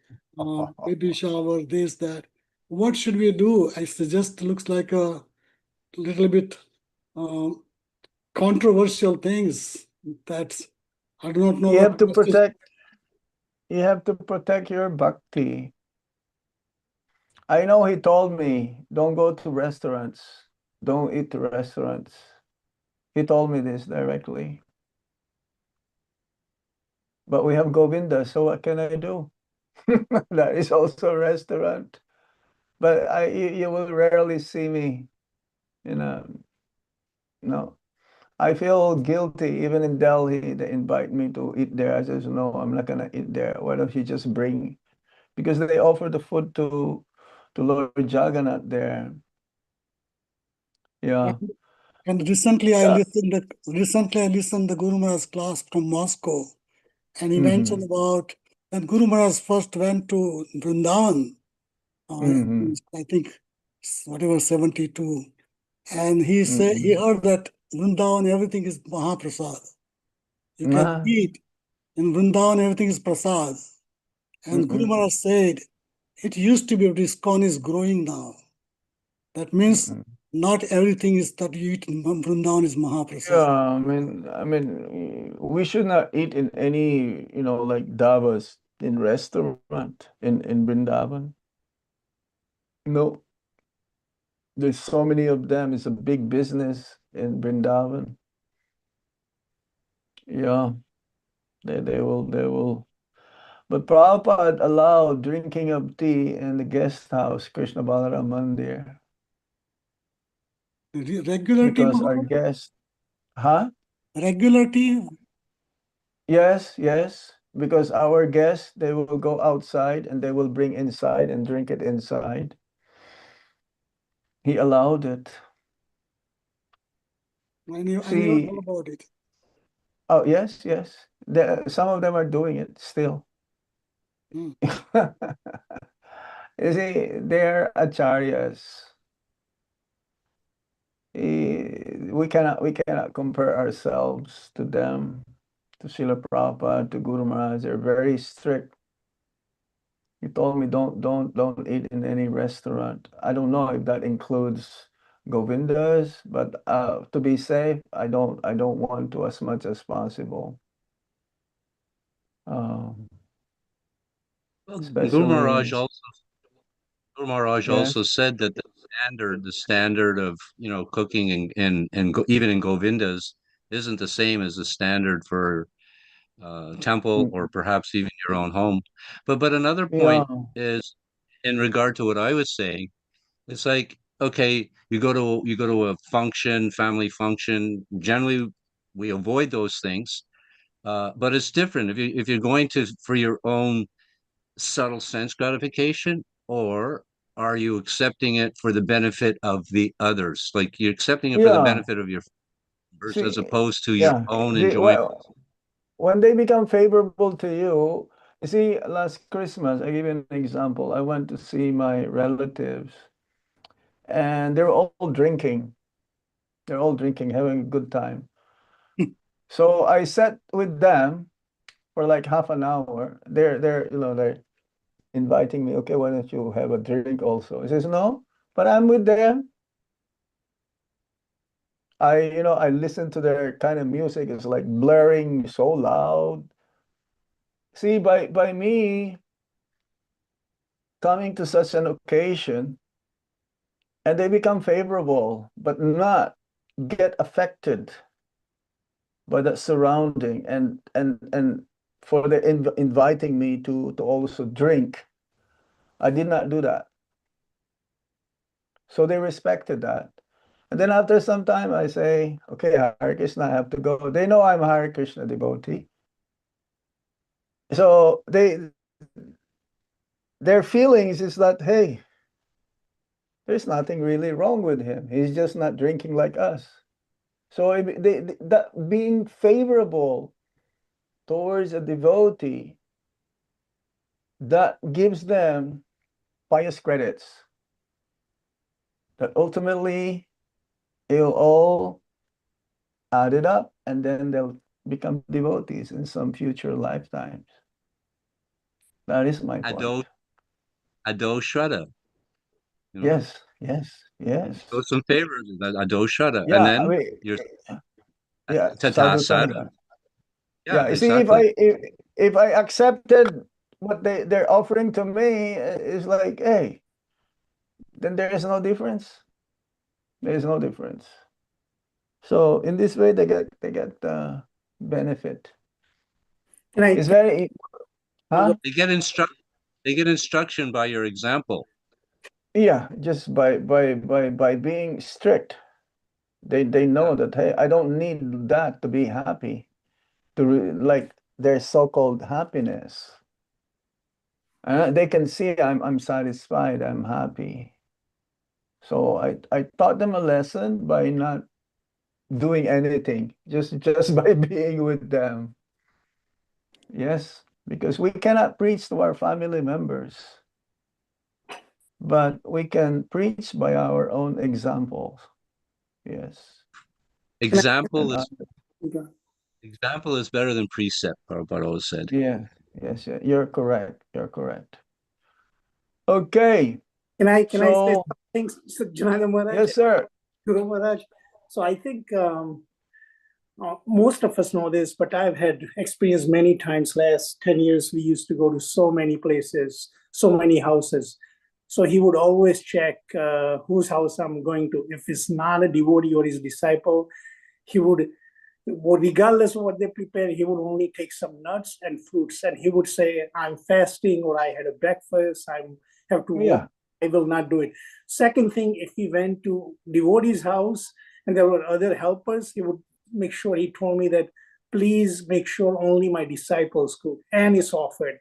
baby shower, this, that. What should we do? I suggest looks like a little bit controversial things that I do not know You what have to message. protect your bhakti. I know he told me, don't go to restaurants. Don't eat to restaurants. He told me this directly. But we have Govinda, so what can I do? That is also a restaurant. But you will rarely see me in a, no. I feel guilty even in Delhi. They invite me to eat there. I says, no, I'm not gonna eat there. Why don't you just bring? Because they offer the food to Lord Jagannath there. Yeah. And recently I Yeah. listened the Guru Maharaj's class from Moscow, and he Mhm. mentioned about when Guru Maharaj first went to Vrindavan, I think whatever 72, and he said he heard that Vrindavan everything is Mahaprasad. You can Ah. eat in Vrindavan everything is prasad, and Guru Maharaj said it used to be, but ISKCON is growing now. That means not everything is that you eat in Vrindavan is Mahaprasad. Yeah, I mean, we should not eat in any, like Davas in restaurant in Vrindavan. No, there's so many of them. It's a big business in Vrindavan. Yeah, they will. But Prabhupada allowed drinking of tea in the guest house, Krishna Balaram Mandir, Regular tea, because our Maharaj? guests, huh? Regular tea? Yes, because our guests, they will go outside and they will bring inside and drink it inside. He allowed it. I never See, heard about it. oh, yes. Some of them are doing it still. Hmm. You see, they're acharyas. We cannot compare ourselves to them, to Srila Prabhupada, to Guru Maharaj. They're very strict. He told me don't eat in any restaurant. I don't know if that includes Govindas, but to be safe, I don't want to as much as possible. Guru Maharaj Especially, also yes. said that the standard of cooking and even in Govindas isn't the same as the standard for temple or perhaps even your own home. But another Yeah. point is in regard to what I was saying. It's like, okay, you go to a function, family function. Generally, we avoid those things, but it's different if you're going to for your own subtle sense gratification, or are you accepting it for the benefit of the others? Like you're accepting it for the Yeah. benefit of your as See, opposed to your yeah. own The, enjoyment. well, when they become favorable to you, you see, last Christmas, I give you an example. I went to see my relatives, and they're all drinking. They're all drinking, having a good time. So I sat with them for like half an hour. They're inviting me. Okay, why don't you have a drink also? He says, no, but I'm with them. I listen to their kind of music. It's like blaring so loud. See, by me coming to such an occasion, and they become favorable, but not get affected by the surrounding, and for the inviting me to also drink. I did not do that. So they respected that. And then after some time, I say, okay, Hare Krishna, I have to go. They know I'm a Hare Krishna devotee. So their feelings is that, hey, there's nothing really wrong with him. He's just not drinking like us. So that being favorable towards a devotee, that gives them pious credits. That ultimately it'll all add it up, and then they'll become devotees in some future lifetimes. That is my point. Ado Shraddha. You know? Yes, yes, yes. Show some favors, Ado Shraddha. Yeah, And then I mean, you're yeah, Tata sadhu Sadhu. sangha. Yeah, Yeah, you see, exactly. if I accepted what they're offering to me, it's like, hey, then there is no difference. There is no difference. So in this way, they get benefit. Can I, It's very, huh? They get instruction by your example. Yeah, just by being strict. They know that, hey, I don't need that to be happy, like their so-called happiness. They can see I'm satisfied, I'm happy. So I taught them a lesson by not doing anything, just by being with them. Yes, because we cannot preach to our family members, but we can preach by our own examples. Yes. Example And, is better than precept, Prabhupada always said. yeah, yes, you're correct. You're correct. Okay. can I say So, something, Jananda Maharaj? yes, sir. Guru Maharaj. So I think most of us know this, but I've had experience many times. Last 10 years, we used to go to so many places, so many houses. So he would always check whose house I'm going to. If it's not a devotee or his disciple, he would, regardless of what they prepare, he would only take some nuts and fruits. And he would say, I'm fasting, or I had a breakfast, I have to Yeah. I will not do it. Second thing, if he went to devotee's house and there were other helpers, he would make sure, he told me that, please make sure only my disciples cook, and it's offered.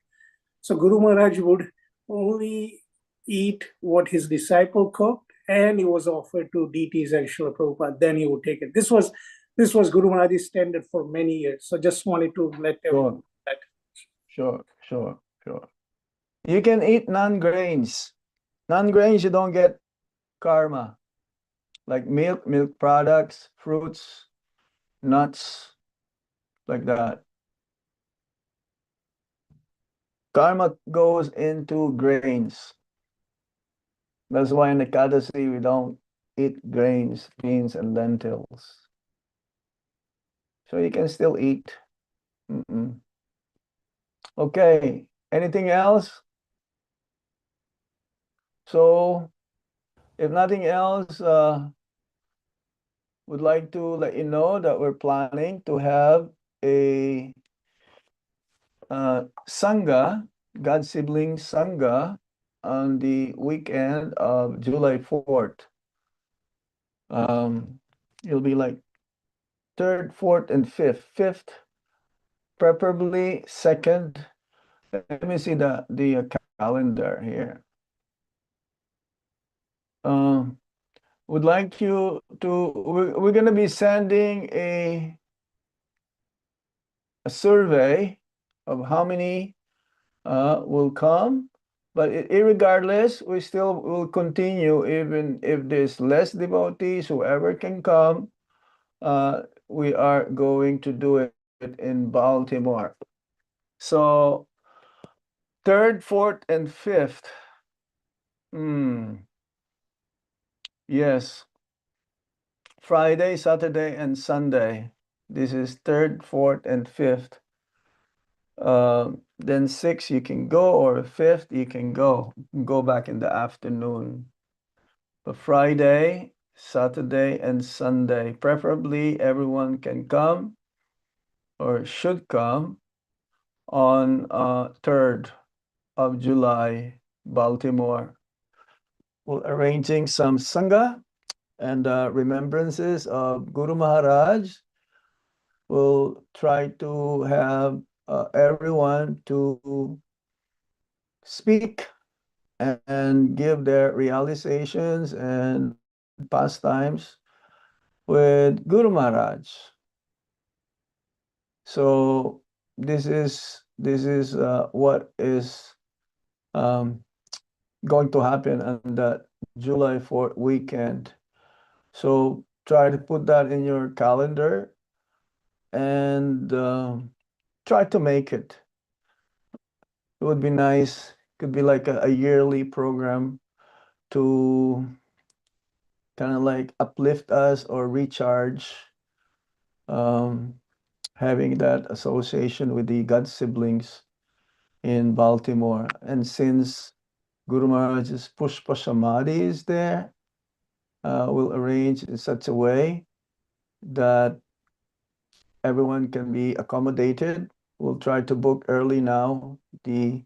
So Guru Maharaj would only eat what his disciple cooked, and it was offered to deities and Srila Prabhupada, then he would take it. This was Guru Maharaj's standard for many years. So just wanted to let everyone know that. Sure. You can eat non-grains. Non-grains, you don't get karma. Like milk products, fruits, nuts, like that. Karma goes into grains. That's why in the Ekadasi we don't eat grains, beans, and lentils. So you can still eat. Okay, anything else? So, if nothing else, would like to let you know that we're planning to have a Sangha, God Sibling Sangha, on the weekend of July 4th. It'll be like 3rd, 4th, and 5th. 5th, preferably 2nd. Let me see the calendar here. Would like you to, we're going to be sending a survey of how many will come. But irregardless, we still will continue even if there's less devotees, whoever can come. We are going to do it in Baltimore. So 3rd, 4th, and 5th. Yes. Friday, Saturday, and Sunday. This is 3rd, 4th, and 5th. Then 6th you can go, or 5th you can go. Go back in the afternoon. But Friday, Saturday, and Sunday, preferably everyone can come or should come on 3rd of July, Baltimore. We're arranging some Sangha and remembrances of Guru Maharaj. We'll try to have everyone to speak and give their realizations and pastimes with Guru Maharaj. So this is what is going to happen on that July 4th weekend. So try to put that in your calendar and try to make it. It would be nice. Could be like a yearly program to kind of like uplift us or recharge, having that association with the God siblings in Baltimore. And since Guru Maharaj's Pushpa Samadhi is there, we'll arrange in such a way that everyone can be accommodated. We'll try to book early now the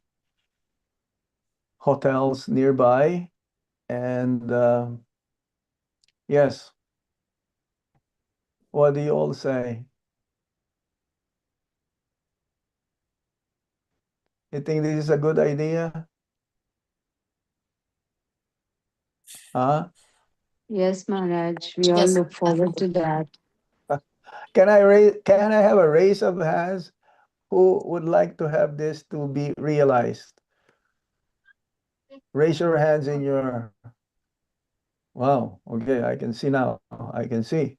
hotels nearby. And yes, what do you all say? You think this is a good idea? Huh? Yes, Maharaj, we all look forward to that. Can I have a raise of hands who would like to have this to be realized? Raise your hands in your... Wow, okay, I can see now. I can see.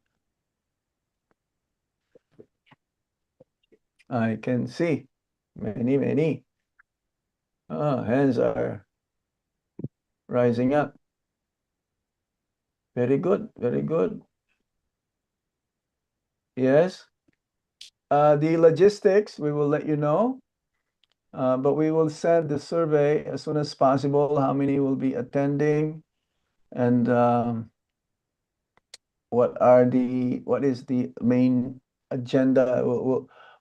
I can see. Many, many. Hands are rising up. Very good, very good. Yes. The logistics, we will let you know. But we will send the survey as soon as possible, how many will be attending and what is the main agenda.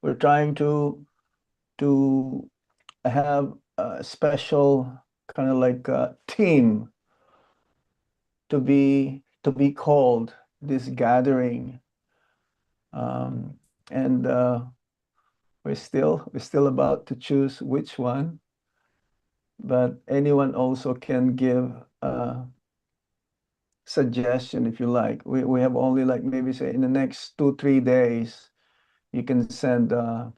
We're trying to have a special kind of like a team to be called this gathering. And we're still about to choose which one, but anyone also can give a suggestion if you like. We have only like maybe say in the next 2-3 days, you can send a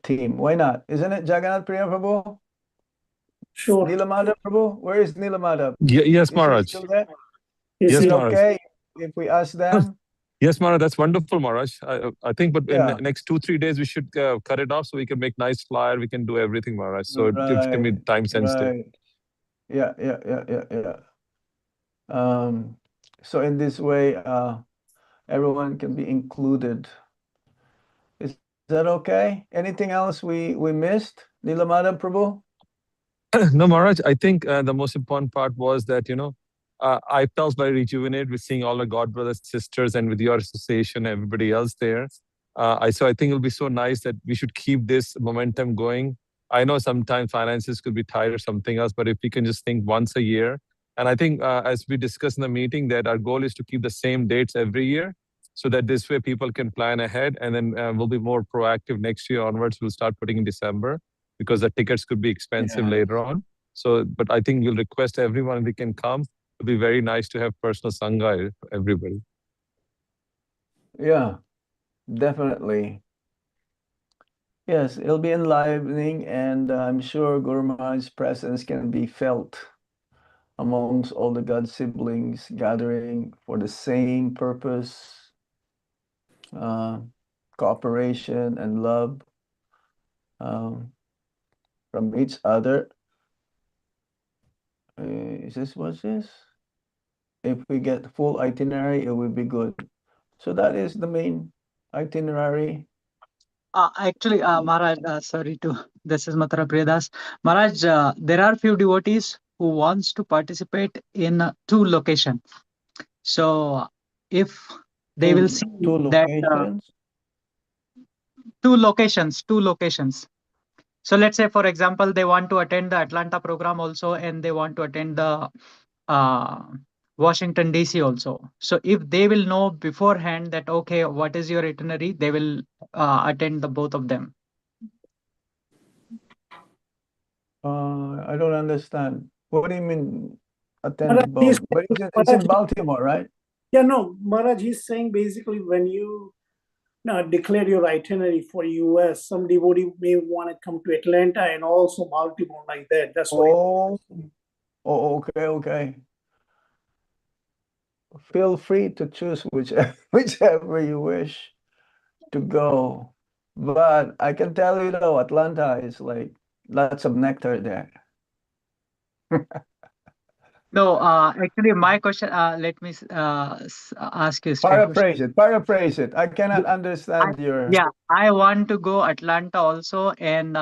team. Why not? Isn't it Jagannath Priya Prabhu? Sure. Nilamada Prabhu? Where is Nilamada? Yes, Is he Maharaj. still there? Yes, Is Yes, it Maharaj. okay if we ask them? Yes, Maharaj, that's wonderful, Maharaj. I think, but in Yeah. the next 2-3 days, we should cut it off so we can make nice flyer. We can do everything, Maharaj. So it can be Right, time sensitive. right. Yeah. So in this way, everyone can be included. Is that okay? Anything else we missed? Nilamada Prabhu? No, Maharaj, I think the most important part was that, I felt very rejuvenated with seeing all the God brothers, sisters, and with your association, everybody else there. I think it'll be so nice that we should keep this momentum going. I know sometimes finances could be tight or something else, but if we can just think once a year. And I think as we discussed in the meeting that our goal is to keep the same dates every year so that this way people can plan ahead and then we'll be more proactive next year onwards. We'll start putting in December because the tickets could be expensive Yeah. later on. So, but I think we'll request everyone if they can come. It'd be very nice to have personal Sangha for everybody. Yeah, definitely. Yes, it'll be enlivening, and I'm sure Guru Maharaj's presence can be felt amongst all the God siblings gathering for the same purpose, cooperation and love um, from each other. What's this? If we get full itinerary, it will be good. So that is the main itinerary. Actually, Maharaj, this is Mathura Priyadas. Maharaj, there are few devotees who wants to participate in 2 locations. So if they will see Two that locations. 2 locations. So let's say, for example, they want to attend the Atlanta program also, and they want to attend the Washington DC also. So if they will know beforehand that, okay, what is your itinerary, they will attend the both of them. I don't understand. What do you mean attend Maharaj, both? But it's in Baltimore, right? Yeah, no, Maharaj, he's saying basically when you declare your itinerary for US, some devotee may want to come to Atlanta and also Baltimore like that. That's what. Okay. Feel free to choose whichever you wish to go. But I can tell you though, Atlanta is like lots of nectar there. No, actually, my question, let me ask you a straight question. Paraphrase it. I cannot understand your. Yeah, I want to go Atlanta also and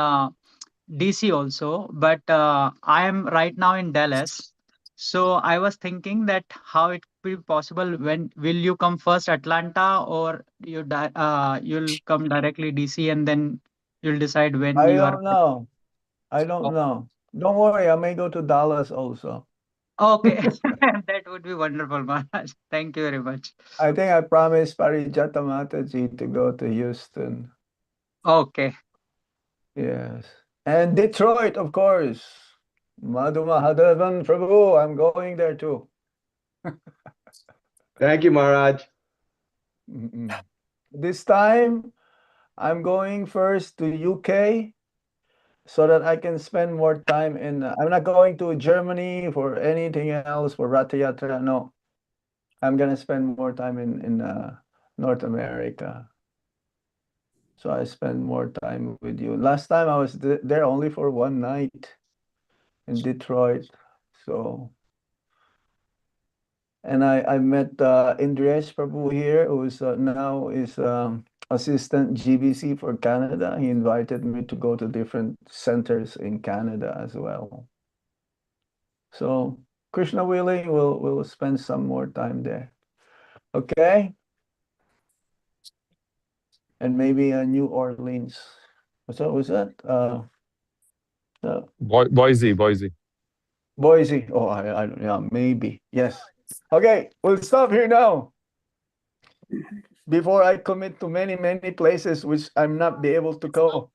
DC also, but I am right now in Dallas. So I was thinking that how it will be possible, when will you come first Atlanta, or you'll come directly DC and then you'll decide when I you are. don't know. I don't know. Don't worry, I may go to Dallas also. Okay, that would be wonderful, Maharaj. Thank you very much. I think I promised Parijata Mataji to go to Houston. Okay. Yes. And Detroit, of course. Madhu Mahadevan Prabhu, I'm going there too. Thank you, Maharaj. This time, I'm going first to UK so that I can spend more time in. I'm not going to Germany for anything else for Ratha Yatra. No, I'm gonna spend more time in North America. So I spend more time with you. Last time I was there only for one night in Detroit. So, and I met Indresh Prabhu here, who is now is assistant GBC for Canada. He invited me to go to different centers in Canada as well. So Krishna willing, we'll spend some more time there. Okay. And maybe New Orleans. Was that? Boise. Boise. Oh, I don't. Yeah, maybe. Yes. Okay, we'll stop here now. Before I commit to many places which I'm not be able to go.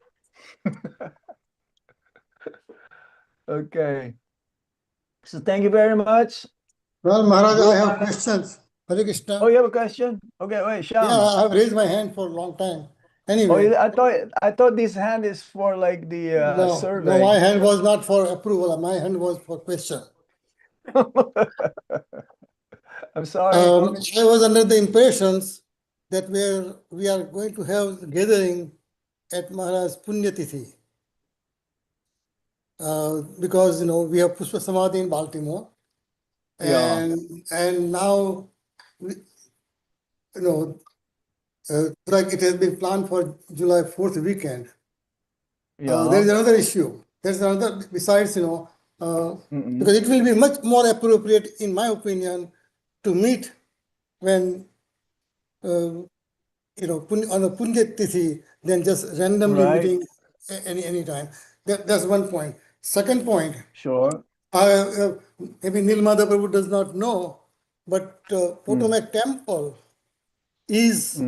Okay. So thank you very much. Well, Maharaj, I have questions. Hare Krishna. Oh, you have a question? Okay, wait, Shyam. Yeah, I've raised my hand for a long time. Anyway. Oh, I thought this hand is for like the survey. No, my hand was not for approval. My hand was for question. I'm sorry. I was under the impressions that we are going to have a gathering at Maharaj Punyatithi. Because we have Pushpa Samadhi in Baltimore. Yeah. And now like it has been planned for July 4th weekend. Yeah. There is another issue. There's another, besides, because it will be much more appropriate, in my opinion, to meet when, on a Punya Tithi than just randomly meeting any time. That's one point. Second point. Sure. Maybe Nilmada Prabhu does not know, but Potomac Temple is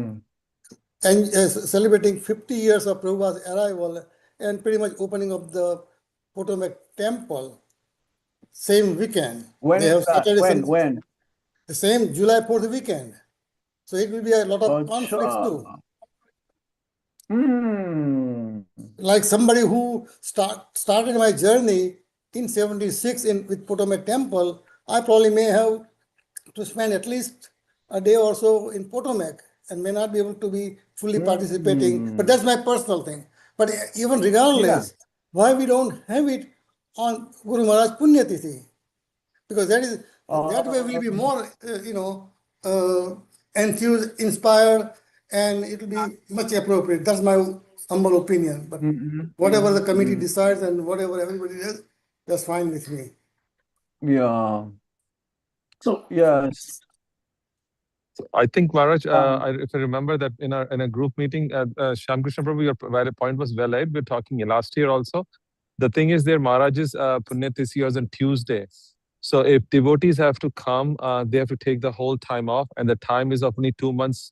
celebrating 50 years of Prabhupada's arrival and pretty much opening of the Potomac Temple same weekend. When is that? When? The same July 4th weekend. So it will be a lot of conflicts too. like somebody who started my journey in 76 with Potomac Temple, I probably may have to spend at least a day or so in Potomac and may not be able to be fully participating. But that's my personal thing. But even regardless, why we don't have it on Guru Maharaj Punya Tithi? Because that way we'll be more, enthused, inspired, and it will be much appropriate. That's my humble opinion. But whatever the committee decides and whatever everybody does, that's fine with me. Yeah. So Yes. I think, Maharaj, if I remember that in a group meeting, Shyamkrishna Prabhu, your point was well laid. We're talking last year also. The thing is, their Maharaj's Punya Tithi is on Tuesday. So if devotees have to come, they have to take the whole time off, and the time is of only 2 months.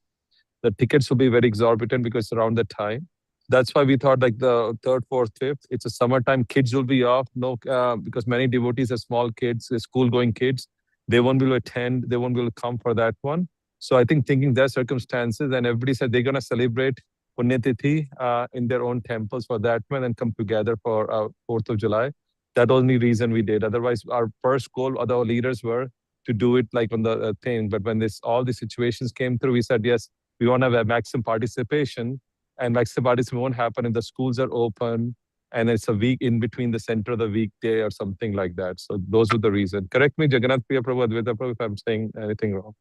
The tickets will be very exorbitant because around the time. That's why we thought like the 3rd, 4th, 5th. It's a summertime. Kids will be off. No, because many devotees are small kids, school-going kids. They won't be able to attend. They won't be able to come for that one. So I think thinking their circumstances, and everybody said they're going to celebrate Punyatithi in their own temples for that one and come together for 4th of July. That only reason we did. Otherwise, our first goal, other leaders were to do it like on the thing. But when all the situations came through, we said, yes, we want to have a maximum participation, and maximum participation won't happen if the schools are open and it's a week in between the center of the weekday or something like that. So those were the reasons. Correct me, Jagannath Priya Prabhu, Advaita Prabhu, if I'm saying anything wrong.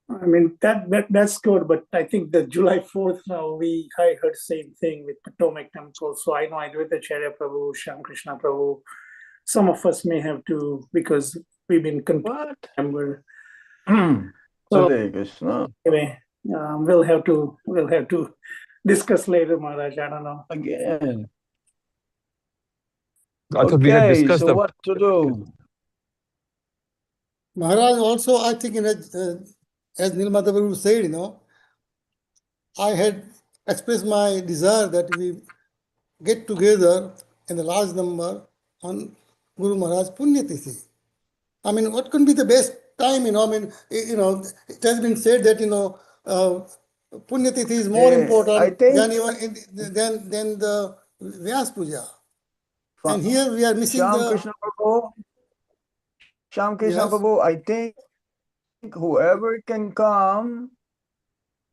I mean that's good, but I think the July 4th now I heard same thing with Potomac Temple. So I know Advaita Acharya Prabhu, Shyamkrishna Prabhu, some of us may have to because we've been September. So anyway, we'll have to discuss later, Maharaj. I don't know. Again. I thought we had discussed so what to do? Maharaj, also, I think, as Nilmata Prabhu said, I had expressed my desire that we get together in a large number on Guru Maharaj Punya Tithi. I mean, what can be the best time, I mean, it has been said that, Punya Tithi is more important than the Vyas Puja. And here we are missing Shyamkrishna Prabhu, I think whoever can come,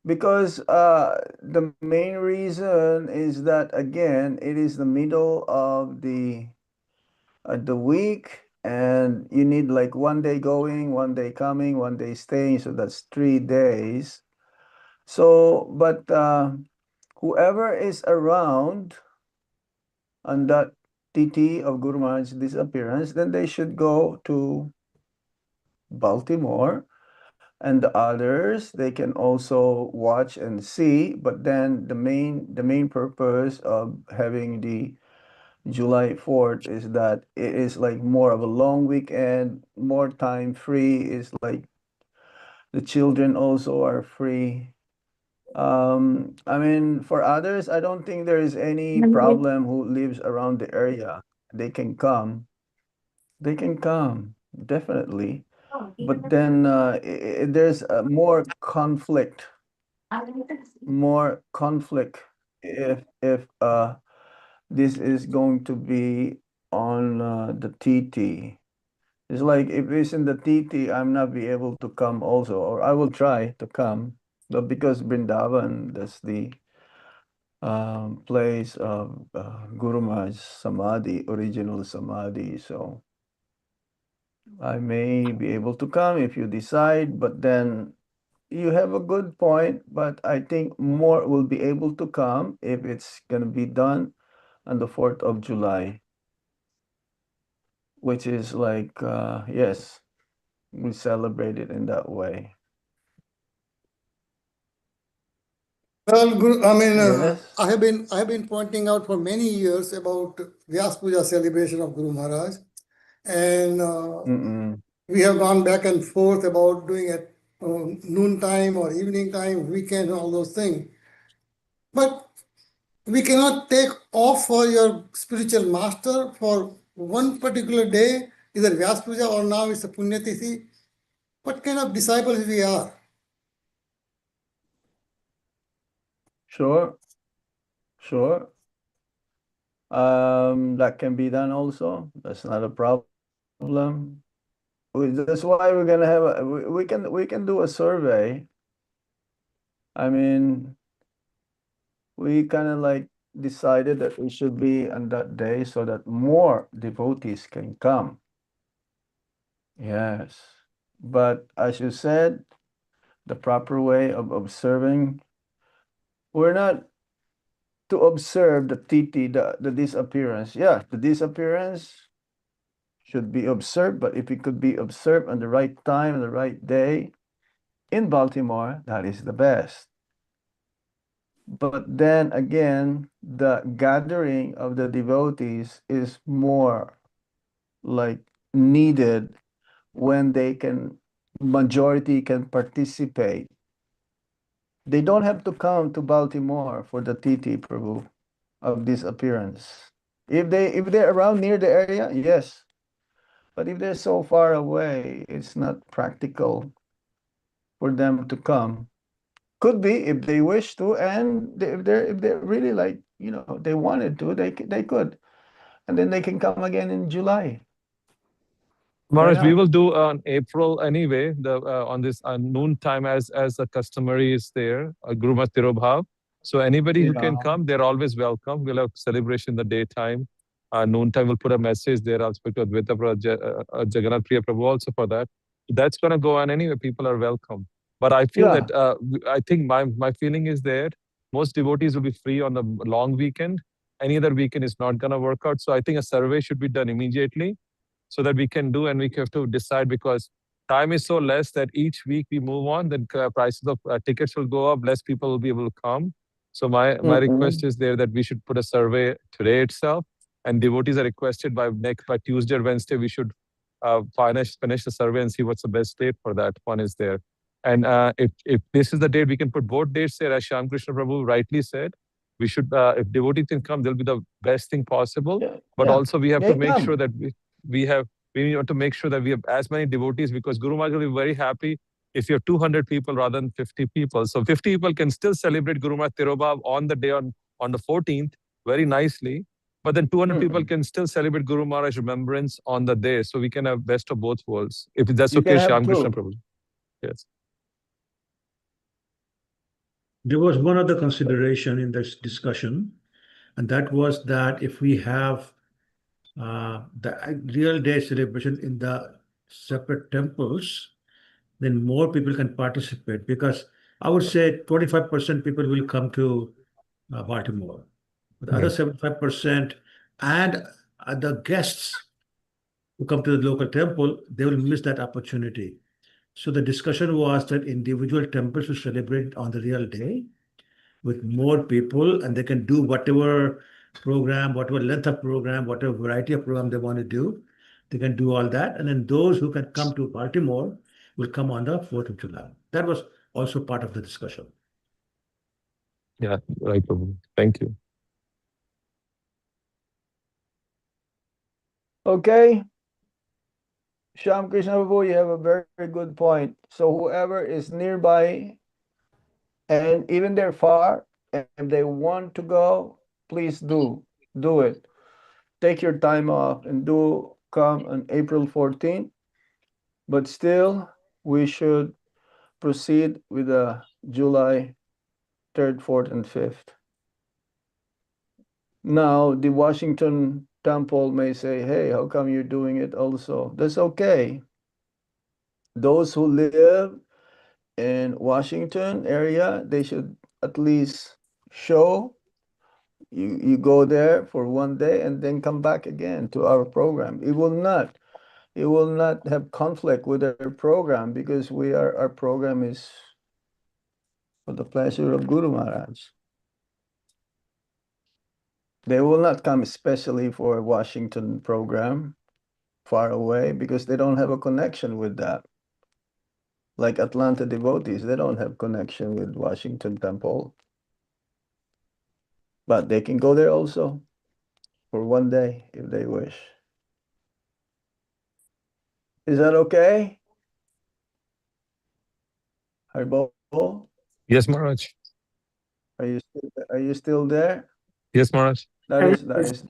because the main reason is that, again, it is the middle of the week, and you need like 1 day going, 1 day coming, 1 day staying, so that's 3 days. So, but whoever is around on that Tithi of Guru Maharaj's disappearance, then they should go to Baltimore, and the others they can also watch and see. But then the main purpose of having the July 4th is that it is like more of a long weekend, more time free. Is like the children also are free. I mean, for others, I don't think there is any problem who lives around the area. They can come. They can come, definitely. But then there's more conflict if this is going to be on the TT. It's like if it's in the TT, I'm not be able to come also, or I will try to come, but because Vrindavan, that's the place of Guru Maharaj's Samadhi, original Samadhi. So I may be able to come if you decide, but then you have a good point, but I think more will be able to come if it's going to be done on the 4th of July, which is like, yes, we celebrate it in that way. Well, Guru, I mean, I have been pointing out for many years about Vyas Puja celebration of Guru Maharaj, and we have gone back and forth about doing it noon time or evening time, weekend, all those things. But we cannot take off for your spiritual master for one particular day, either Vyas Puja or now it's a Punya Tithi. What kind of disciples we are? Sure, sure. That can be done also. That's not a problem. That's why we're gonna have we can do a survey. I mean, we kind of like decided that it should be on that day so that more devotees can come. Yes. But as you said, the proper way of observing, we're not to observe the TT, the disappearance. Yeah, the disappearance should be observed, but if it could be observed on the right time, the right day in Baltimore, that is the best. But then again, the gathering of the devotees is more like needed when majority can participate. They don't have to come to Baltimore for the TT, Prabhu, of disappearance. If they're around near the area, yes. But if they're so far away, it's not practical for them to come. Could be if they wish to, and if they're really like, they wanted to, they could, and then they can come again in July. Why Maharaj, we not? will do on April anyway, on this noon time as the customary is there, Gurumat Tirobhav. So anybody who can Yeah. come, they're always welcome. We'll have celebration in the daytime. Noon time, we'll put a message there. I'll speak to Advaita Jagannath Priya Prabhu also for that. That's going to go on anyway. People are welcome. But I feel Yeah. that, I think my feeling is there. Most devotees will be free on the long weekend. Any other weekend is not going to work out. So I think a survey should be done immediately, so that we can do, and we have to decide, because time is so less that each week we move on, then prices of tickets will go up, less people will be able to come. So my request is there that we should put a survey today itself, and devotees are requested by Tuesday or Wednesday, we should finish the survey and see what's the best date for that one is there. And if this is the date, we can put both dates there, as Shyam Krishna Prabhu rightly said. We should, if devotees can come, they'll be the best thing possible. Yeah, But yeah. also we have They to make come. sure that we need to make sure that we have as many devotees, because Guru Maharaj will be very happy if you have 200 people rather than 50 people. So 50 people can still celebrate Guru Maharaj Tirobhav on the day on the 14th very nicely. But then 200 people can still celebrate Guru Maharaj remembrance on the day. So we can have best of both worlds. If that's You okay, can have Shyam Krishna two. Prabhu. Yes. There was one other consideration in this discussion, and that was that if we have the real day celebration in the separate temples, then more people can participate, because I would say 25% people will come to Baltimore. But the other 75% and the guests who come to the local temple, they will miss that opportunity. So the discussion was that individual temples will celebrate on the real day with more people, and they can do whatever program, whatever length of program, whatever variety of program they want to do. They can do all that. And then those who can come to Baltimore will come on the 4th of July. That was also part of the discussion. Yeah, right, Prabhu. Thank you. Okay. Shyam Krishna Prabhu, you have a very, very good point. So whoever is nearby, and even they're far, and if they want to go, please do it. Take your time off and do come on April 14th. But still, we should proceed with the July 3rd, 4th, and 5th. Now, the Washington Temple may say, hey, how come you're doing it also? That's okay. Those who live in Washington area, they should at least show you go there for one day and then come back again to our program. It will not have conflict with our program, because our program is for the pleasure of Guru Maharaj. They will not come especially for a Washington program far away, because they don't have a connection with that. Like Atlanta devotees, they don't have connection with Washington Temple. But they can go there also for one day if they wish. Is that okay? Haribo? Yes, Maharaj. Are you still there? Yes, Maharaj. That is.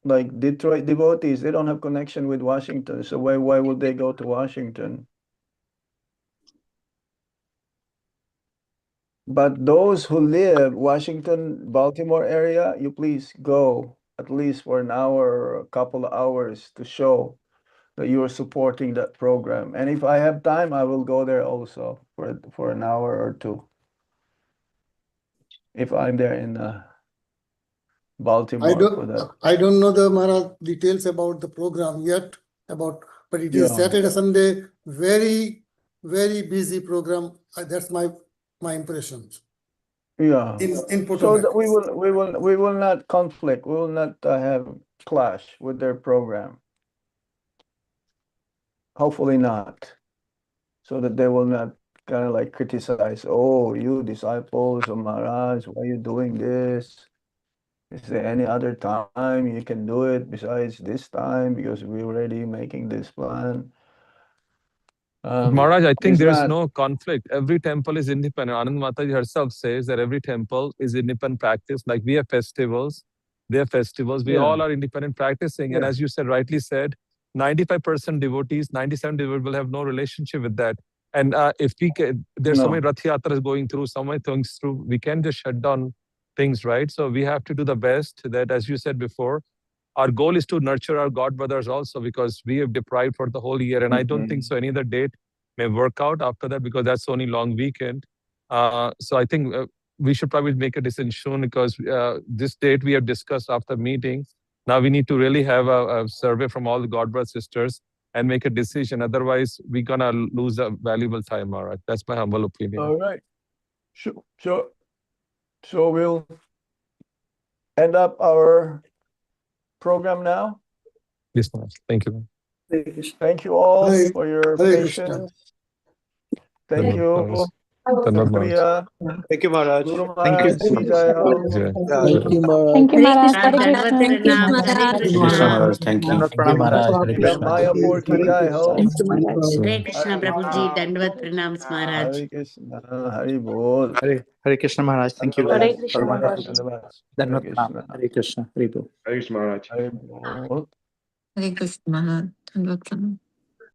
Like Detroit devotees, they don't have connection with Washington, so why would they go to Washington? But those who live Washington, Baltimore area, you please go at least for an hour or a couple of hours to show that you are supporting that program. And if I have time, I will go there also for an hour or two. If I'm there in Baltimore for that. I don't know the Maharaj details about the program yet, but it is Yeah. Saturday, Sunday, very, very busy program. That's my impressions. Yeah. In So Potomac. that we will not conflict. We will not have clash with their program. Hopefully not. So that they will not kind of like criticize, oh, you disciples of Maharaj, why are you doing this? Is there any other time you can do it besides this time because we're already making this plan? Maharaj, I think it's there's not- no conflict. Every temple is independent. Anand Mataji herself says that every temple is independent practice. Like we have festivals, they have festivals. We Yeah. all are independent practicing. And Yeah. as you said, rightly said, 95% devotees, 97 devotees will have no relationship with that. And if we can, there's so No. many Rath Yatras going through, so many things through, we can just shut down things, right? So we have to do the best that, as you said before, our goal is to nurture our God brothers also because we have deprived for the whole year. And I don't think so any other date may work out after that because that's only long weekend. So I think we should probably make a decision soon because this date we have discussed after meeting. Now we need to really have a survey from all the God brother sisters and make a decision. Otherwise, we're going to lose a valuable time. All right. That's my humble opinion. All right. So we'll end up our program now. Yes, Maharaj. Thank you. Thank you all Hare- for your Hare patience. Krishna. Thank Dhanyavad, you. Maharaj. Dhanyavad, Maharaj. Shukriya. Thank you, Maharaj. Guru Thank you. Maharaj ki jai ho. Jai. Thank you, Maharaj. Thank you, Maharaj. Hare Hare Krishna. Krishna. Thank you, Maharaj. Hare Hare Krishna, Krishna. Maharaj. Thank you. Dandavad Pranam, Maharaj. Maharaj. Hare Ram Krishna. Mayapur ki jai ho. Thank you, Maharaj. Hare Krishna, Prabhuji. Dandavad Pranams, Maharaj. Hare Krishna. Hari Bol. Hare Krishna, Maharaj. Thank you. Hare Dhanyavad. Krishna, Maharaj. Dhanyavad. Dandavad Hare Pranam. Krishna. Hare Krishna. Hare Bol. Hari Bol. Hare Krishna, Maharaj. Dandavad Pranam.